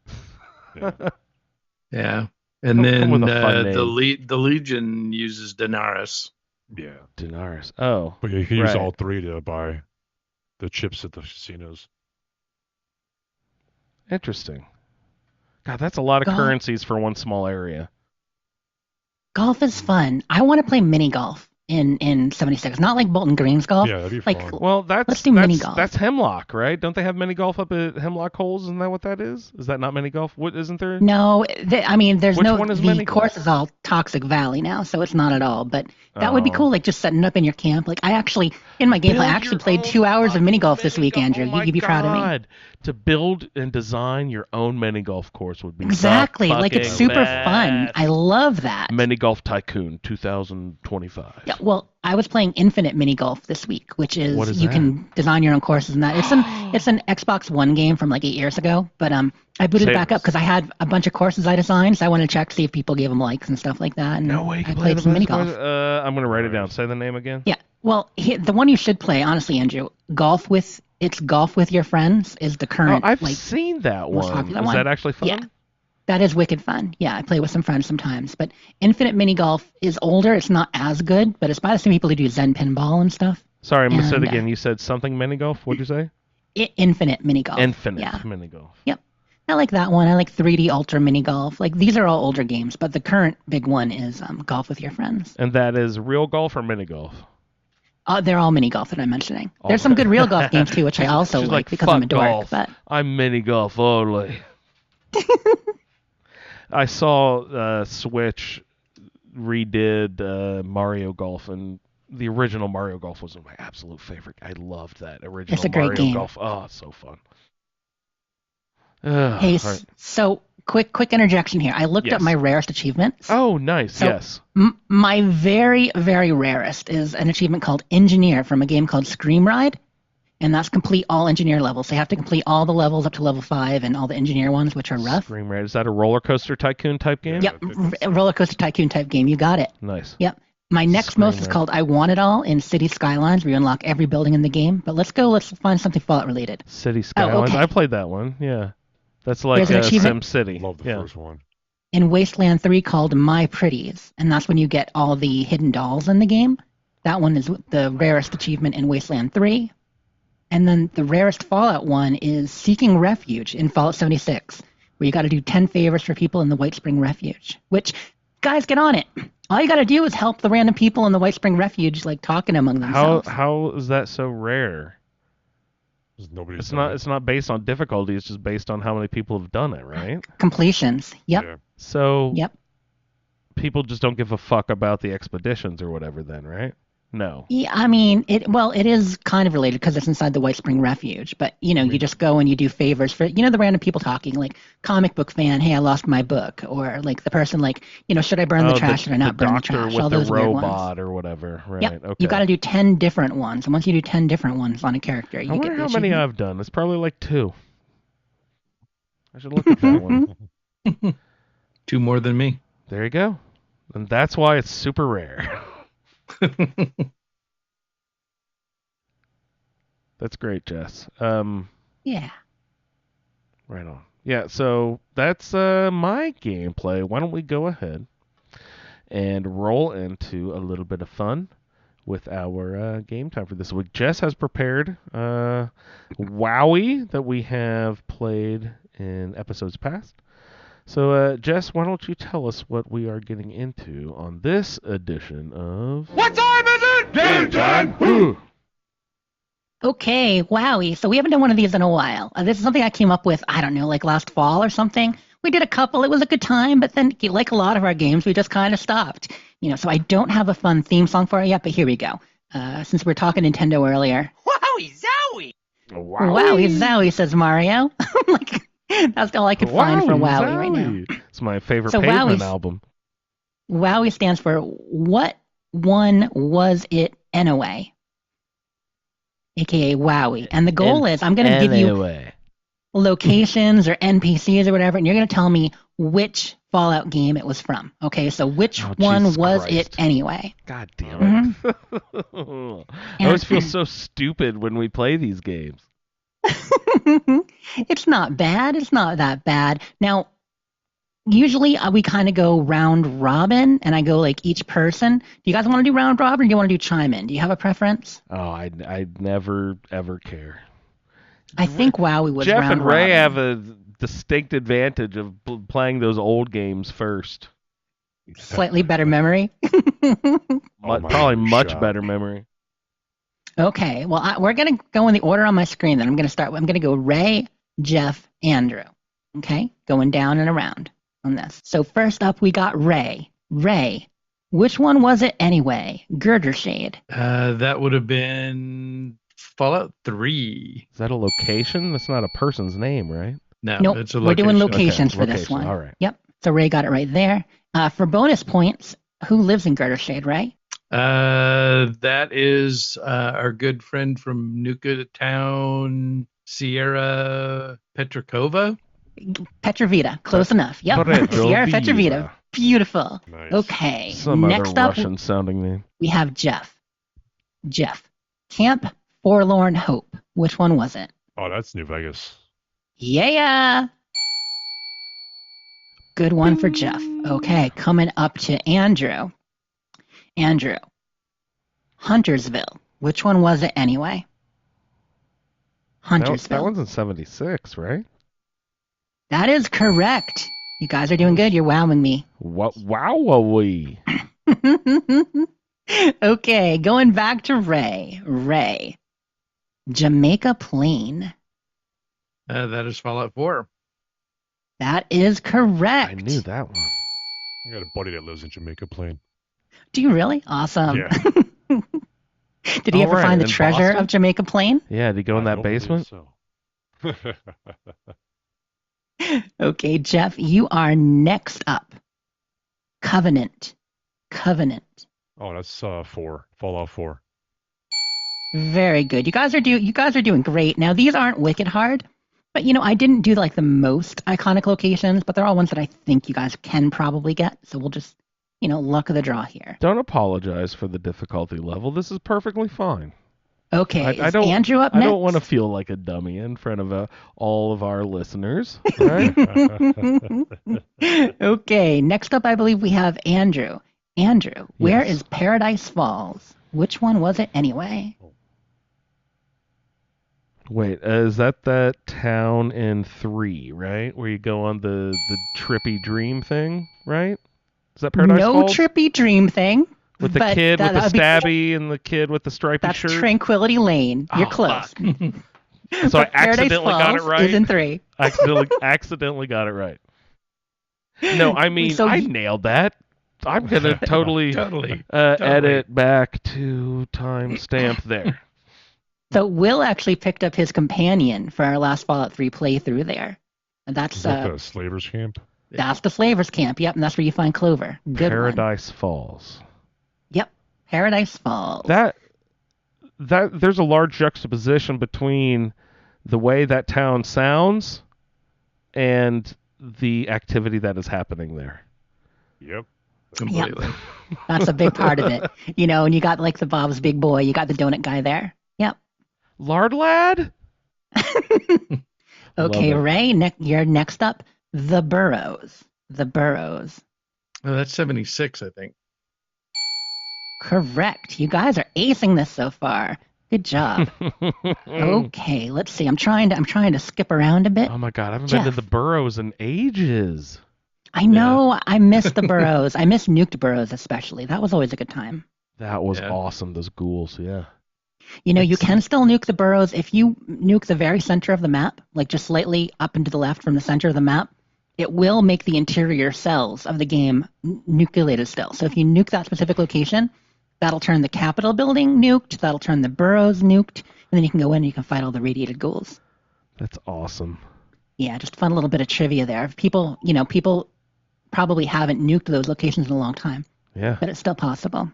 Yeah. Yeah, and Come then with a fun the Legion uses denarius. Yeah. Dinars. Oh, But yeah, you can use Right. all three to buy the chips at the casinos. interesting. God, that's a lot of God. currencies for one small area. Golf is fun. I want to play mini golf in 76. Not like Bolton Green's golf. Yeah, that'd be like fun. Well, Let's do mini golf. That's Hemlock, right? Don't they have mini golf up at Hemlock Holes? Isn't that what that is? Is that not mini golf? What isn't there? No, I mean, there's Which no. one is The mini golf? course is all Toxic Valley now, so it's not at all. But that would be Oh. cool, like just setting up in your camp. Like I actually, in my gameplay, I actually played 2 hours of mini golf this week, Andrew. Oh my You'd be proud of me. God. To build and design your own mini golf course would be the Exactly, like it's fucking super fun. best. I love that. Mini Golf Tycoon 2025. Yeah, well, I was playing Infinite Mini Golf this week, which is, What is you that? can design your own courses and that. It's an Xbox One game from like 8 years ago, but I booted it back up because I had a bunch of courses I designed, so I wanted to check see if people gave them likes and stuff like that. And No way you I can play played the some mini best golf. one? I'm gonna write it down. Say the name again. Yeah, well, the one you should play, honestly, Andrew, Golf with Your Friends is the Oh, current. I've like seen that most one. popular Is one. that actually fun? Yeah. That is wicked fun. Yeah, I play with some friends sometimes. But Infinite Mini Golf is older. It's not as good, but it's by the same people who do Zen Pinball and stuff. Sorry, I'm gonna say it And, again. You said something mini golf. What'd you say? Infinite Mini Golf. Infinite Yeah. mini golf. I like that one. I like 3D Ultra Mini Golf. Like these are all older games, but the current big one is Golf with Your Friends. And that is real golf or mini golf? They're all mini golf that I'm mentioning. Oh. There's some good real golf games too, which I also She's like like, because I'm a "Fuck dork. golf. But I'm mini golf only. I saw Switch redid Mario Golf, and the original Mario Golf was my absolute favorite. I loved that original It's a great Mario game. Golf. Oh, it's so fun. Ugh, hey, all right. so quick interjection here. I looked Yes. up my rarest achievements. Oh, nice. So- Yes. My very, very rarest is an achievement called Engineer from a game called Scream Ride, and that's complete all engineer levels. So you have to complete all the levels up to level 5 and all the engineer ones, which are rough. Scream Ride. Is that a roller coaster tycoon type game? Yep, I think that's- roller coaster tycoon type game. You got it. Nice. Yep. My next Scream most is Ride. called I Want It All in City Skylines, where you unlock every building in the game. But let's find something Fallout related. City Skylines. okay. I played that one. Yeah. That's like There's an achievement- Sim City. Love the Yeah. first one. In Wasteland 3 called My Pretties, and that's when you get all the hidden dolls in the game. That one is the rarest achievement in Wasteland 3. And then the rarest Fallout one is Seeking Refuge in Fallout 76, where you got to do 10 favors for people in the White Spring Refuge, which, guys, get on it. All you got to do is help the random people in the White Spring Refuge, like, talking among themselves. How is that so rare? 'Cause nobody's It's done not. it. It's not based on difficulty. It's just based on how many people have done it, right? Completions. Yep. Yeah. So Yep. people just don't give a fuck about the expeditions or whatever. Then, right? No. Yeah, I mean, it is kind of related because it's inside the White Spring Refuge. But, you just go and you do favors for, the random people talking, like comic book fan, hey, I lost my book. Or like the person like, should I burn the trash or not burn the doctor trash? with All the those weird ones. robot or whatever. Right. Yep. Okay. You got to do 10 different ones. And once you do 10 different ones on a character, you I get wonder the how many achievement. I've done. It's probably like 2. I should look at that one. 2 more than me. There you go. And that's why it's super rare. That's great, Jess. Yeah. Right on. Yeah, so that's my gameplay. Why don't we go ahead and roll into a little bit of fun with our game time for this week. Jess has prepared Wowie that we have played in episodes past. So, Jess, why don't you tell us what we are getting into on this edition of... What time is it? Game time! Okay, wowie. So we haven't done one of these in a while. This is something I came up with, I don't know, like last fall or something. We did a couple. It was a good time, but then, like a lot of our games, we just kind of stopped. So I don't have a fun theme song for it yet, but here we go. Since we were talking Nintendo earlier. Wowie zowie! Wowie zowie, says Mario. That's all I could find for Wowie right now. It's my favorite So Pavement Wowie's- album. Wowie stands for What One Was It Anyway? AKA Wowie. And the goal is I'm going to give you Anyway. locations or NPCs or whatever, and you're going to tell me which Fallout game it was from. Okay, so which Oh, one Jesus was Christ. it anyway? God damn it. I always feel And- so stupid when we play these games. It's not bad. It's not that bad. Now, usually we kind of go round robin, and I go like each person. Do you guys want to do round robin, or do you want to do chime in? Do you have a preference? Oh, I never, ever care. I think Wowie was Jeff round and Ray robin. have a distinct advantage of playing those old games first. Slightly better memory. Oh my Probably much God. better memory. Okay, well, we're going to go in the order on my screen then. I'm going to go Ray, Jeff, Andrew. Okay, going down and around on this. So first up, we got Ray. Ray, which one was it anyway? Girder Shade. That would have been Fallout 3. Is that a location? That's not a person's name, right? No, Nope, it's a we're doing location. locations Okay, for this location, one. all right. Yep, so Ray got it right there. For bonus points, who lives in Girder Shade, Ray? That is our good friend from Nuka Town, Sierra Petrakova. Petrovita, close enough. Yep, Sierra Petrovita. Beautiful. Nice. Okay, Some next other up, Russian sounding name. we have Jeff. Jeff, Camp Forlorn Hope. Which one was it? Oh, that's New Vegas. Yeah. Good one for Jeff. Okay, coming up to Andrew. Andrew, Huntersville. Which one was it anyway? Huntersville. That one's in 76, right? That is correct. You guys are doing good. You're wowing me. Wowawee. Okay, going back to Ray. Ray, Jamaica Plain. That is Fallout 4. That is correct. I knew that one. I got a buddy that lives in Jamaica Plain. Do you really? Awesome. Yeah. Did he ever Alright, find the in treasure Boston? of Jamaica Plain? Yeah, did he go in I that don't believe basement? So. Okay, Jeff, you are next up. Covenant. Covenant. Oh, that's 4. Fallout 4. Very good. You guys are doing great. Now these aren't wicked hard, but I didn't do like the most iconic locations, but they're all ones that I think you guys can probably get. So we'll just, luck of the draw here. Don't apologize for the difficulty level. This is perfectly fine. Okay, I is don't- Andrew up I next? don't want to feel like a dummy in front of all of our listeners. Right? Okay, next up I believe we have Andrew. Andrew, where Yes. is Paradise Falls? Which one was it anyway? Wait, is that town in 3, right? Where you go on the trippy dream thing, right? Is that Paradise no Falls? trippy dream thing. With the but kid with the that would be- stabby and the kid with the stripy That's shirt? Tranquility Lane. You're Oh, close. So I But Paradise accidentally got it Falls right? Is in 3. accidentally got it right. No, I mean, So I you- nailed that. I'm going to totally edit back to timestamp there. So Will actually picked up his companion for our last Fallout 3 playthrough there. And Is that's that the Slavers Camp? that's the Slavers Camp. Yep, and that's where you find Clover. Good one. Paradise Falls. Yep, Paradise Falls. That there's a large juxtaposition between the way that town sounds and the activity that is happening there. Yep. Completely. That's a big part of it. And you got like the Bob's Big Boy. You got the donut guy there. Yep. Lard lad? Okay, Love it. Ray, you're next up. The Burrows. The Burrows. Oh, that's 76, I think. Correct. You guys are acing this so far. Good job. Okay, let's see. I'm trying to skip around a bit. Oh my god, I haven't been to Jeff. the burrows in ages. I know I miss the burrows. I miss nuked burrows especially. That was always a good time. That was Yeah. awesome, those ghouls, yeah. You know, you can still nuke the burrows if you nuke the very center of the map, like just slightly up and to the left from the center of the map. It will make the interior cells of the game nucleated still. So if you nuke that specific location, that'll turn the Capitol building nuked, that'll turn the burrows nuked, and then you can go in and you can fight all the radiated ghouls. That's awesome. Yeah, just a fun little bit of trivia there. People probably haven't nuked those locations in a long time, Yeah. but it's still possible.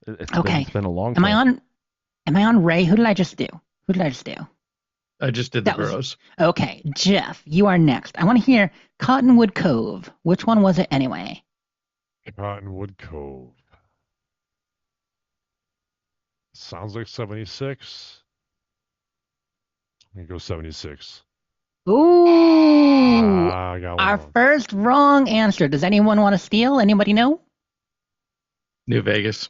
It's been a long Am time. I on Ray? Who did I just do? I just did the That was- burrows. Okay, Jeff, you are next. I want to hear Cottonwood Cove. Which one was it anyway? Cottonwood Cove. Sounds like 76. I'm gonna go 76. Ooh, I got one our wrong. first wrong answer. Does anyone want to steal? Anybody know? New Vegas.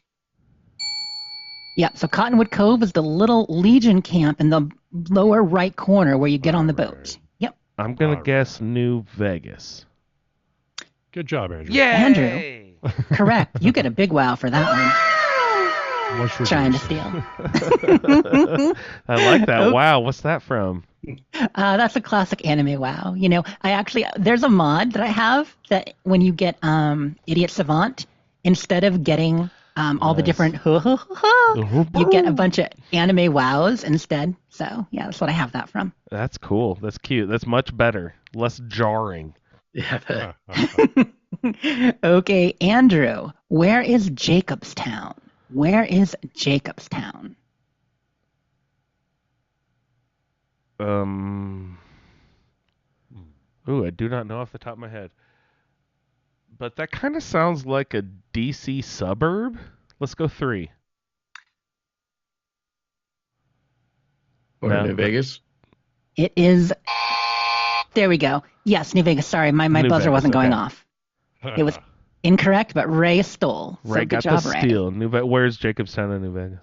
Yeah, so Cottonwood Cove is the little Legion camp in the lower right corner where you get on the boat. Alright. Yep. I'm going to Alright. guess New Vegas. Good job, Andrew. Andrew. Correct. You get a big wow for that one. Much Trying to reduced. steal. I like that. Okay. Wow, what's that from? That's a classic anime wow. You know, there's a mod that I have that when you get Idiot Savant, instead of getting all the Nice. different you get a bunch of anime wows instead. So yeah, that's what I have that from. That's cool. That's cute. That's much better. Less jarring. Yeah. Okay, Andrew, where is Jacobstown? Where is Jacobstown? Ooh, I do not know off the top of my head. But that kind of sounds like a DC suburb. Let's go 3. Or No, New but- Vegas. It is. There we go. Yes, New Vegas. Sorry, my New buzzer Vegas, wasn't going okay. off. It was incorrect, but Ray stole. So Ray good got job, the Ray. steal. Where's Jacobstown in New Vegas?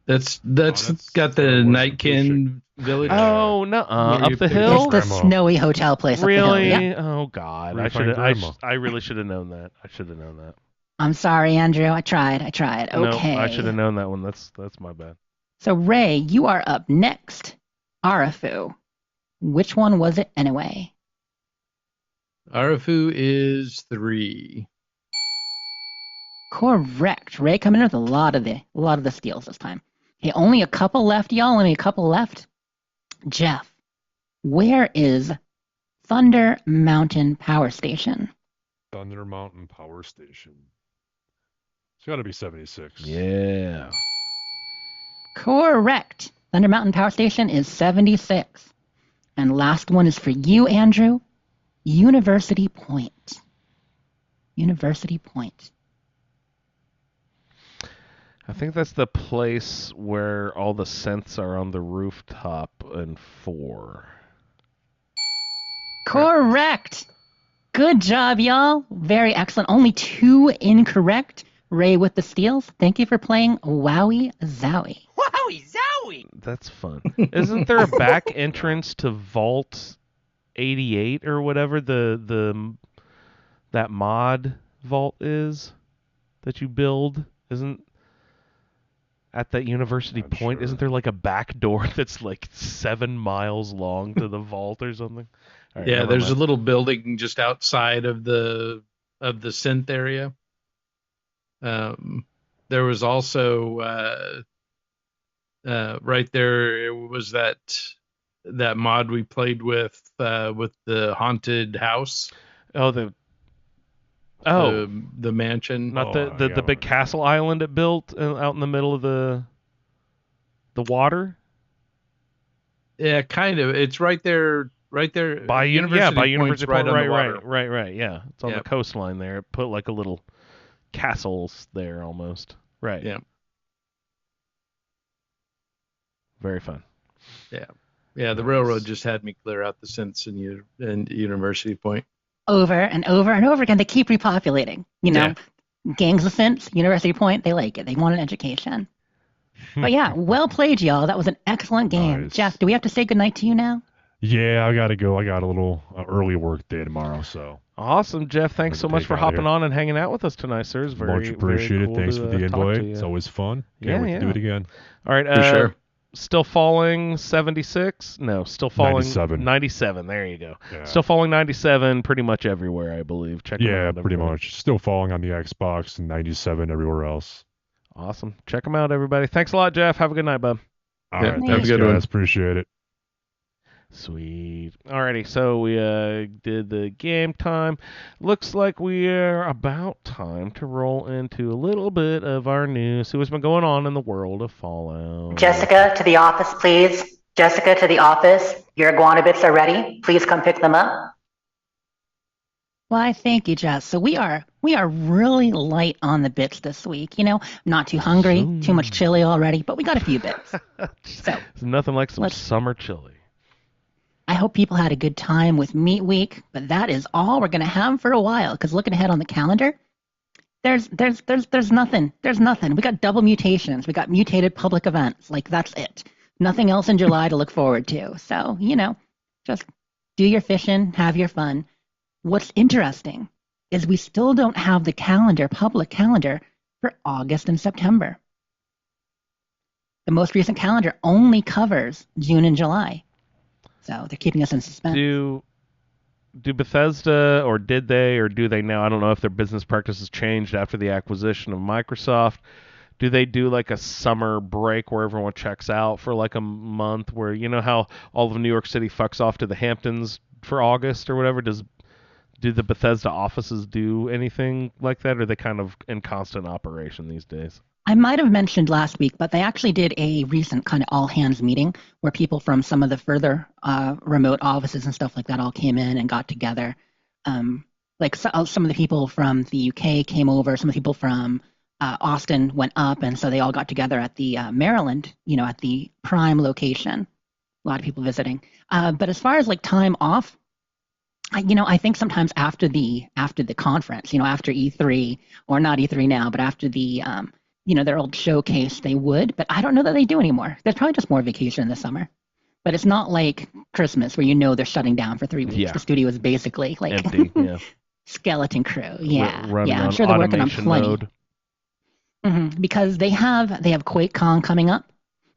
That's that's got the Western Nightkin Village. Oh, no, Where up you the pick- hill? It's the Grandma. snowy hotel place up the Really? hill. Yep. Oh God! Where I you find should. Grandma? I really should have known that. I should have known that. I'm sorry, Andrew. I tried. Okay. No, I should have known that one. That's my bad. So, Ray, you are up next. Arafu. Which one was it anyway? Arafu is 3. Correct. Ray coming in with a lot of the steals this time. Okay, only a couple left, y'all. Only a couple left. Jeff, where is Thunder Mountain Power Station? Thunder Mountain Power Station. It's got to be 76. Yeah. Correct. Thunder Mountain Power Station is 76. And last one is for you, Andrew. University Point. University Point. I think that's the place where all the synths are on the rooftop in 4. Correct. Good job, y'all. Very excellent. Only 2 incorrect. Ray with the steals. Thank you for playing Wowie Zowie. That's fun. Isn't there a back entrance to Vault 88 or whatever that mod vault is that you build? Isn't at that University Not Point? sure. Isn't there like a back door that's like 7 miles long to the vault or something? All right, Yeah, never there's a mind. little building just outside of the synth area. There was also right there. It was that mod we played with the haunted house. the Mansion. not the Oh, the, yeah, the big okay. castle island it built out in the middle of the water Yeah, kind of. It's right there. by University by Point's University right Point, on the water. right. Yeah, it's on the Yep. coastline there. It put like a little castles there almost. Right. Yeah. Very fun. Yeah, the railroad just had me clear out the synths in University Point. Over and over and over again. They keep repopulating. You know, gangs of synths, University Point, they like it. They want an education. But yeah, well played, y'all. That was an excellent game. Nice. Jeff, do we have to say goodnight to you now? Yeah, I gotta go. I got a little early work day tomorrow, so Awesome, Jeff. Thanks I so can much take for out hopping here. on and hanging out with us tonight, sir. It's very, much appreciated. very cool Thanks to, for the talk to invite. you. It's always fun. Yeah, Can't wait to do yeah. it again. All right. For sure. Still falling 76? No, still falling 97. 97. There you go. Yeah. Still falling 97 pretty much everywhere, I believe. Check 'em Yeah, out, pretty everybody. much. Still falling on the Xbox and 97 everywhere else. Awesome. Check them out, everybody. Thanks a lot, Jeff. Have a good night, bub. All Yeah, right, have a thanks, good guys. one. Appreciate it. Sweet. Alrighty, so we did the game time. Looks like we are about time to roll into a little bit of our news. See what's been going on in the world of Fallout. Jessica, to the office, please. Jessica, to the office. Your iguana bits are ready. Please come pick them up. Why, thank you, Jess. So we are really light on the bits this week. You know, not too hungry, too much chili already, but we got a few bits. So There's nothing like some let's- summer chili. I hope people had a good time with Meat Week, but that is all we're gonna have for a while. Because looking ahead on the calendar, there's nothing. There's nothing. We got double mutations. We got mutated public events. Like that's it. Nothing else in July to look forward to. So you know, just do your fishing, have your fun. What's interesting is we still don't have the public calendar for August and September. The most recent calendar only covers June and July. So they're keeping us in suspense. Do Bethesda, or did they, or do they now? I don't know if their business practices changed after the acquisition of Microsoft. Do they do like a summer break where everyone checks out for like a month, where you know how all of New York City fucks off to the Hamptons for August or whatever? Do the Bethesda offices do anything like that, or are they kind of in constant operation these days? I might have mentioned last week, but they actually did a recent kind of all-hands meeting where people from some of the further remote offices and stuff like that all came in and got together. Some of the people from the UK came over, some of the people from Austin went up, and so they all got together at the Maryland, at the prime location. A lot of people visiting. But as far as like time off, I think sometimes after the conference, after E3, or not E3 now, but after the their old showcase, they would, but I don't know that they do anymore. There's probably just more vacation in the summer. But it's not like Christmas where they're shutting down for 3 weeks. Yeah. The studio is basically like Empty, yeah. skeleton crew. Yeah, Running I'm on sure they're working on automation plenty. mode. Because they have QuakeCon coming up.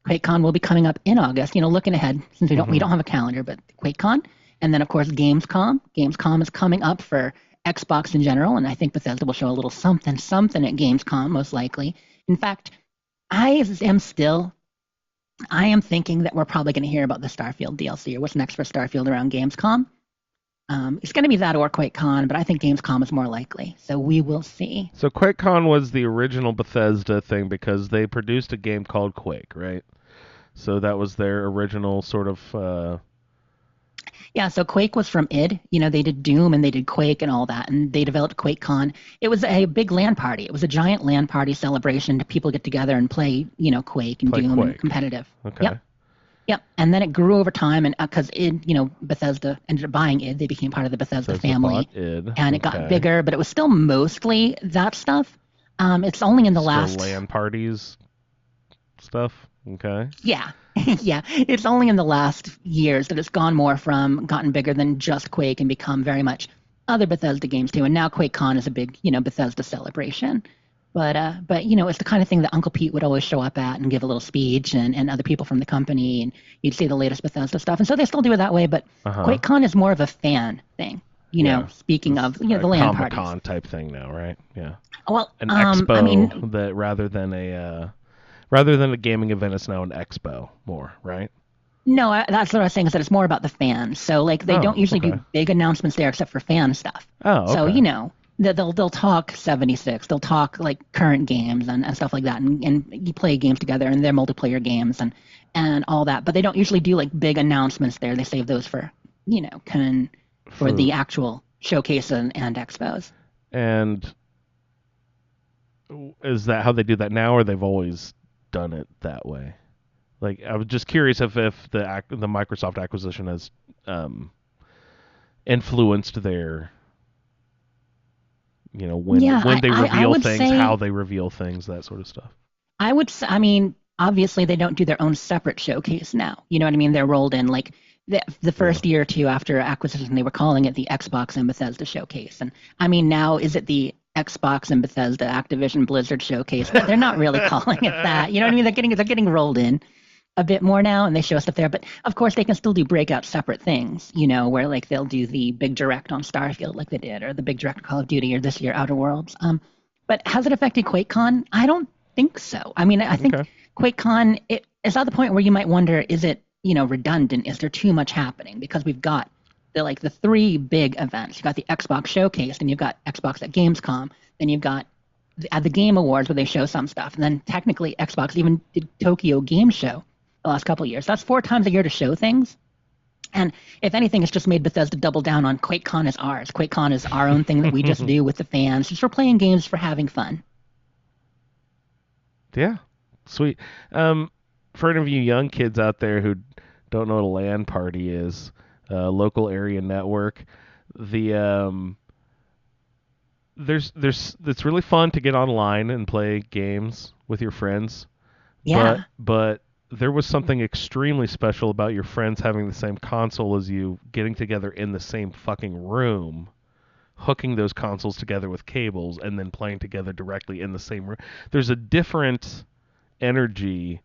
QuakeCon will be coming up in August. Looking ahead, since we don't have a calendar, but QuakeCon, and then of course Gamescom. Gamescom is coming up for Xbox in general, and I think Bethesda will show a little something at Gamescom most likely. In fact, I am thinking that we're probably going to hear about the Starfield DLC or what's next for Starfield around Gamescom. It's going to be that or QuakeCon, but I think Gamescom is more likely. So we will see. So QuakeCon was the original Bethesda thing because they produced a game called Quake, right? So that was their original sort of... Yeah, so Quake was from id. They did Doom and they did Quake and all that, and they developed QuakeCon. It was a big LAN party. It was a giant LAN party celebration to people get together and play, Quake and Doom and competitive. Okay. Yep. And then it grew over time, and because Bethesda ended up buying id, they became part of the Bethesda family, and it got bigger. But it was still mostly that stuff. It's only in the last LAN parties stuff. Okay. Yeah. Yeah. It's only in the last years that it's gotten bigger than just Quake and become very much other Bethesda games too. And now QuakeCon is a big, Bethesda celebration. But it's the kind of thing that Uncle Pete would always show up at and give a little speech, and other people from the company, and you'd see the latest Bethesda stuff. And so they still do it that way, but QuakeCon is more of a fan thing. Speaking of, the LAN parties. Comic-Con type thing now, right? Yeah. Well, an expo that rather than a gaming event, it's now an expo more, right? No, that's what I was saying, is that it's more about the fans. So they don't usually do big announcements there except for fan stuff. Oh, okay. So, they'll talk 76, they'll talk like current games and stuff like that, and you play games together and they're multiplayer games and all that. But they don't usually do like big announcements there. They save those for, for the actual showcase and expos. And is that how they do that now, or they've always done it that way? Like, I was just curious if the Microsoft acquisition has influenced their, when they reveal things, how they reveal things, that sort of stuff. I would say, obviously they don't do their own separate showcase now. You know what I mean? They're rolled in like the first year or two after acquisition, they were calling it the Xbox and Bethesda showcase. And I mean, now is it the Xbox and Bethesda Activision Blizzard showcase? But they're not really calling it that. You know what I mean? They're getting rolled in a bit more now, and they show stuff there. But of course, they can still do breakout separate things. You know, where like they'll do the big direct on Starfield like they did, or the big direct on Call of Duty, or this year Outer Worlds. But has it affected QuakeCon? I don't think so. I mean, I think QuakeCon it's at the point where you might wonder, is it redundant? Is there too much happening? Because we've got the three big events. You've got the Xbox Showcase, and you've got Xbox at Gamescom, then you've got at the Game Awards where they show some stuff, and then technically Xbox even did Tokyo Game Show the last couple of years. That's 4 times a year to show things. And if anything, it's just made Bethesda double down on QuakeCon is ours. QuakeCon is our own thing that we just do with the fans. Just for playing games for having fun. Yeah, sweet. For any of you young kids out there who don't know what a LAN party is, local area network, it's really fun to get online and play games with your friends. Yeah. But there was something extremely special about your friends having the same console as you, getting together in the same fucking room, hooking those consoles together with cables, and then playing together directly in the same room. There's a different energy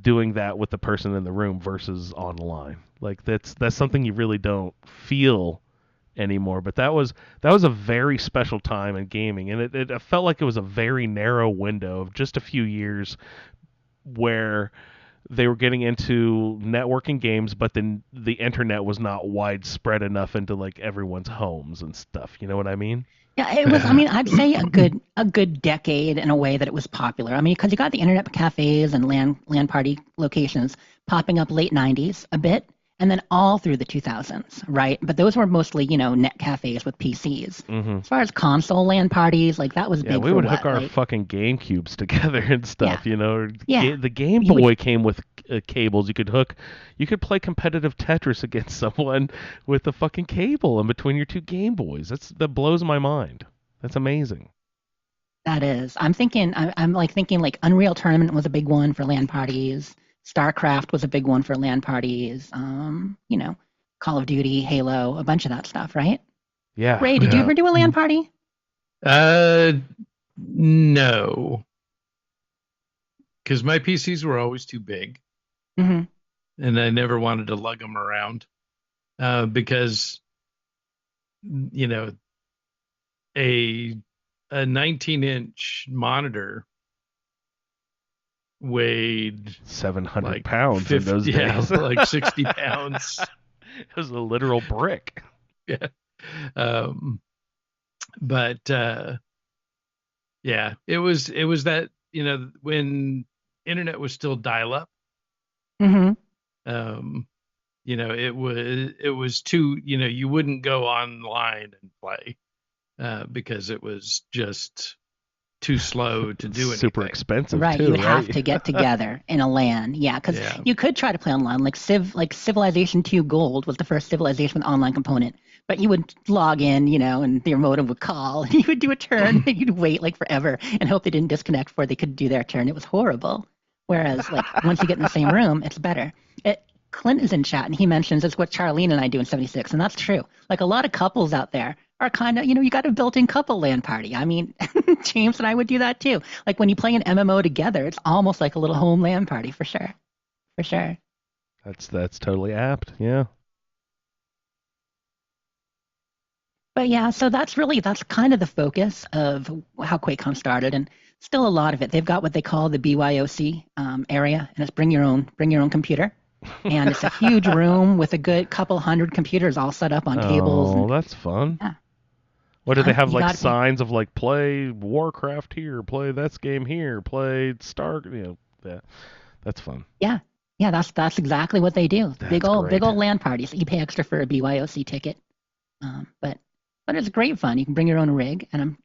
doing that with the person in the room versus online. Like that's something you really don't feel anymore. But that was a very special time in gaming, and it felt like it was a very narrow window of just a few years where they were getting into networking games, but then the internet was not widespread enough into like everyone's homes and stuff. You know what I mean? Yeah, it was. I mean, I'd say a good decade in a way that it was popular. I mean, because you got the internet cafes and LAN party locations popping up late '90s a bit, and then all through the 2000s, right? But those were mostly net cafes with PCs. Mm-hmm. As far as console LAN parties, like that was big. Yeah, we would hook our fucking GameCubes together and stuff. Yeah. The Game Boy came with cables. You could play competitive Tetris against someone with a fucking cable in between your two Game Boys. That blows my mind. That's amazing. That is. I'm thinking like Unreal Tournament was a big one for LAN parties. StarCraft was a big one for LAN parties. Call of Duty, Halo, a bunch of that stuff, right? Yeah. Ray, did you ever do a LAN party? No. Because my PCs were always too big. Mm-hmm. And I never wanted to lug them around. Because, a 19-inch monitor weighed 700 pounds in those days. Yeah, like 60 pounds. It was a literal brick. Yeah. But it was that, when internet was still dial-up. Mm-hmm. It was too, you wouldn't go online and play because it was just too slow to do anything. Super expensive, right? Too, You would right? have to get together in a LAN, because you could try to play online. Like Civilization 2 Gold was the first Civilization with online component, but you would log in, and your modem would call, and you would do a turn, and you'd wait like forever and hope they didn't disconnect before they could do their turn. It was horrible. Whereas, like once you get in the same room, it's better. Clint is in chat, and he mentions it's what Charlene and I do in 76, and that's true. Like a lot of couples out there are kind of, you got a built-in couple LAN party. I mean, James and I would do that too. Like when you play an MMO together, it's almost like a little home LAN party for sure. For sure. That's totally apt. Yeah. But yeah, so that's kind of the focus of how QuakeCon started, and still a lot of it. They've got what they call the BYOC area, and it's bring your own computer. And it's a huge room with a good couple hundred computers all set up on tables. Oh, that's fun. Yeah. What do they have, like signs of like play Warcraft here, play this game here, play Star? That's fun. Yeah, that's exactly what they do. That's big old great. LAN parties. You pay extra for a BYOC ticket, but it's great fun. You can bring your own rig, and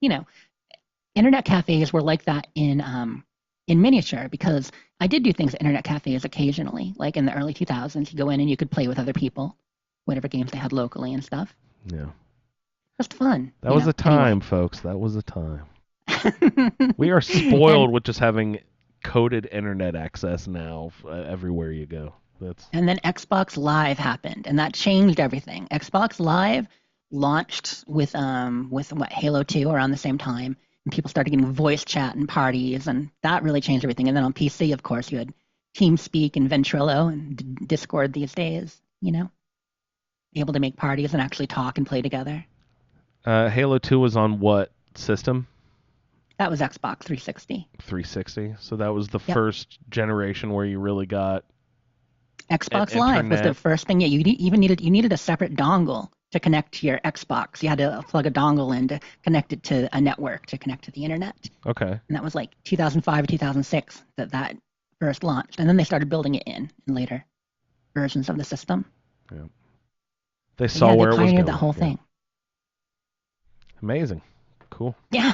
internet cafes were like that in miniature, because I did do things at internet cafes occasionally, like in the early 2000s. You go in and you could play with other people, whatever games they had locally and stuff. Yeah. Just fun. That was a time, folks. That was a time. We are spoiled with just having coded internet access now everywhere you go. And then Xbox Live happened, and that changed everything. Xbox Live launched with Halo 2 around the same time, and people started getting voice chat and parties, and that really changed everything. And then on PC, of course, you had TeamSpeak and Ventrilo and Discord these days, able to make parties and actually talk and play together. Halo 2 was on what system? That was Xbox 360. 360. So that was the first generation where you really got Xbox Live was the first thing. Yeah, you needed a separate dongle to connect to your Xbox. You had to plug a dongle in to connect it to a network, to connect to the internet. Okay. And that was like 2005 or 2006 that first launched. And then they started building it in later versions of the system. Yeah. They saw where it was going. They pioneered the whole thing. Amazing. Cool. Yeah.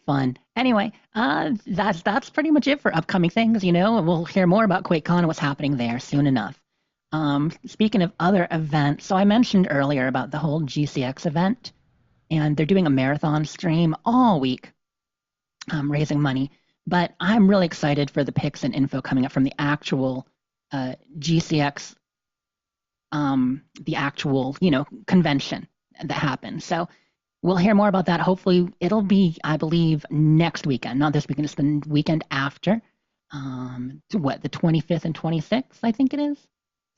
Fun. Anyway, that's pretty much it for upcoming things, and we'll hear more about QuakeCon and what's happening there soon enough. Speaking of other events, so I mentioned earlier about the whole GCX event, and they're doing a marathon stream all week, raising money. But I'm really excited for the pics and info coming up from the actual GCX, the actual, convention that happened. So we'll hear more about that. Hopefully it'll be, I believe, next weekend, not this weekend. It's the weekend after, the 25th and 26th, I think it is.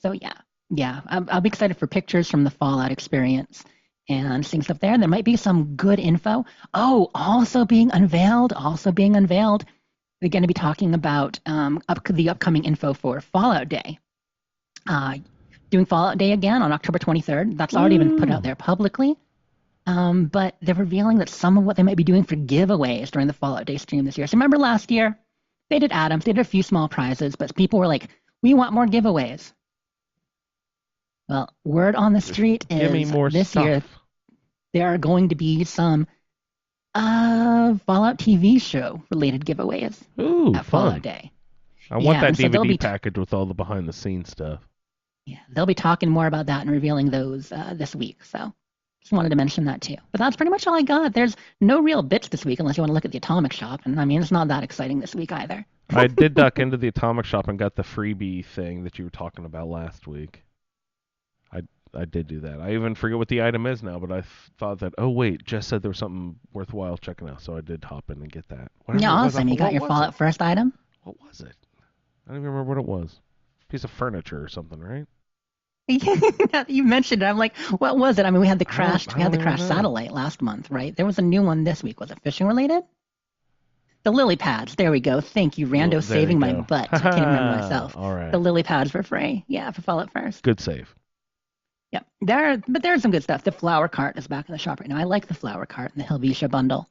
So yeah, I'll be excited for pictures from the Fallout experience and seeing stuff there. There might be some good info. Oh, also being unveiled. We're going to be talking about the upcoming info for Fallout Day. Doing Fallout Day again on October 23rd. That's already been put out there publicly. But they're revealing that some of what they might be doing for giveaways during the Fallout Day stream this year. So remember last year, they did Adams, they did a few small prizes, but people were like, we want more giveaways. Well, word on the street is this year there are going to be some Fallout TV show related giveaways at Fallout Day. I want that DVD package with all the behind the scenes stuff. Yeah, they'll be talking more about that and revealing those this week. So just wanted to mention that too. But that's pretty much all I got. There's no real bits this week unless you want to look at the Atomic Shop. And I mean, it's not that exciting this week either. I did duck into the Atomic Shop and got the freebie thing that you were talking about last week. I did do that. I even forget what the item is now, but I thought that, oh wait, Jess said there was something worthwhile checking out, so I did hop in and get that. Yeah, awesome. You got your Fallout first item? What was it? I don't even remember what it was. Piece of furniture or something, right? You mentioned it. I'm like, what was it? I mean, we had the crashed satellite last month, right? There was a new one this week. Was it fishing related? The lily pads. There we go. Thank you, Rando, saving my butt. I can't remember myself. All right. The lily pads for free. Yeah, for Fallout first. Good save. Yep. There's some good stuff. The flower cart is back in the shop right now. I like the flower cart and the Helvetia bundle.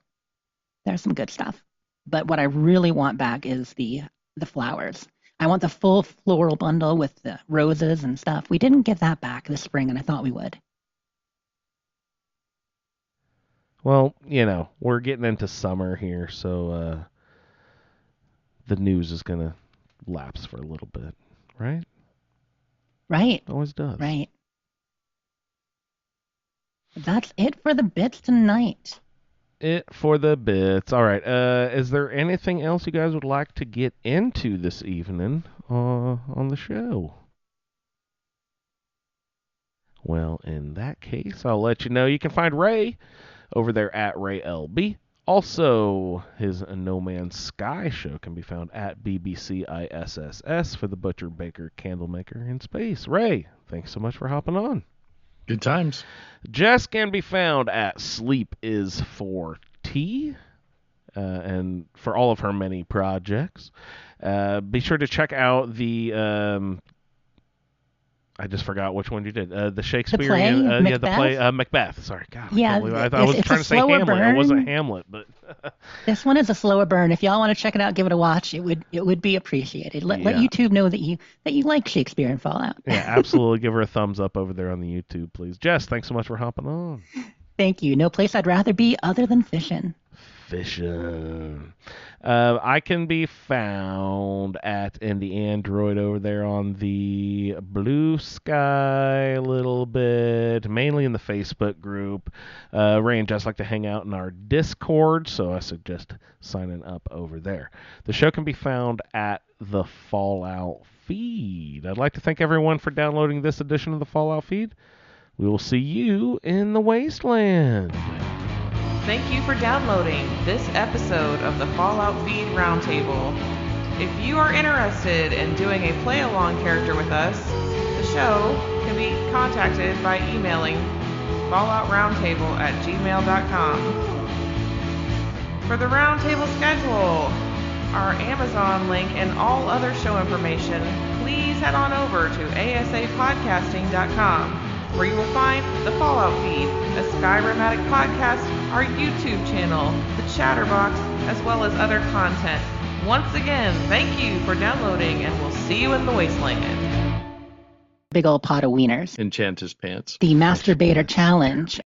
There's some good stuff. But what I really want back is the flowers. I want the full floral bundle with the roses and stuff. We didn't get that back this spring, and I thought we would. Well, we're getting into summer here, so the news is going to lapse for a little bit, right? Right. It always does. Right. That's it for the bits tonight. It for the bits. All right. Is there anything else you guys would like to get into this evening on the show? Well, in that case, I'll let you know. You can find Ray over there at RayLB. Also, his No Man's Sky show can be found at BBCISSS for the Butcher, Baker, Candlemaker in Space. Ray, thanks so much for hopping on. Good times. Jess can be found at Sleep is for Tea, and for all of her many projects. Be sure to check out the I just forgot which one you did. The Shakespearean, the play Macbeth. Sorry, God. Yeah, I was trying to say Hamlet. Burn. It wasn't Hamlet, but this one is a slower burn. If y'all want to check it out, give it a watch. It would be appreciated. Let YouTube know that you like Shakespeare and Fallout. Yeah, absolutely. Give her a thumbs up over there on the YouTube, please. Jess, thanks so much for hopping on. Thank you. No place I'd rather be other than fishing. Fishing. I can be found in the Android over there on the Blue Sky a little bit, mainly in the Facebook group. Ray and Jess like to hang out in our Discord, so I suggest signing up over there. The show can be found at the Fallout feed. I'd like to thank everyone for downloading this edition of the Fallout feed. We will see you in the Wasteland. Thank you for downloading this episode of the Fallout Feed Roundtable. If you are interested in doing a play-along character with us, the show can be contacted by emailing falloutroundtable@gmail.com. For the roundtable schedule, our Amazon link, and all other show information, please head on over to asapodcasting.com, where you will find the Fallout Feed, a Skyrimatic podcast, our YouTube channel, the Chatterbox, as well as other content. Once again, thank you for downloading, and we'll see you in the Wasteland. Big old pot of wieners. Enchant his pants. The Masturbator Challenge.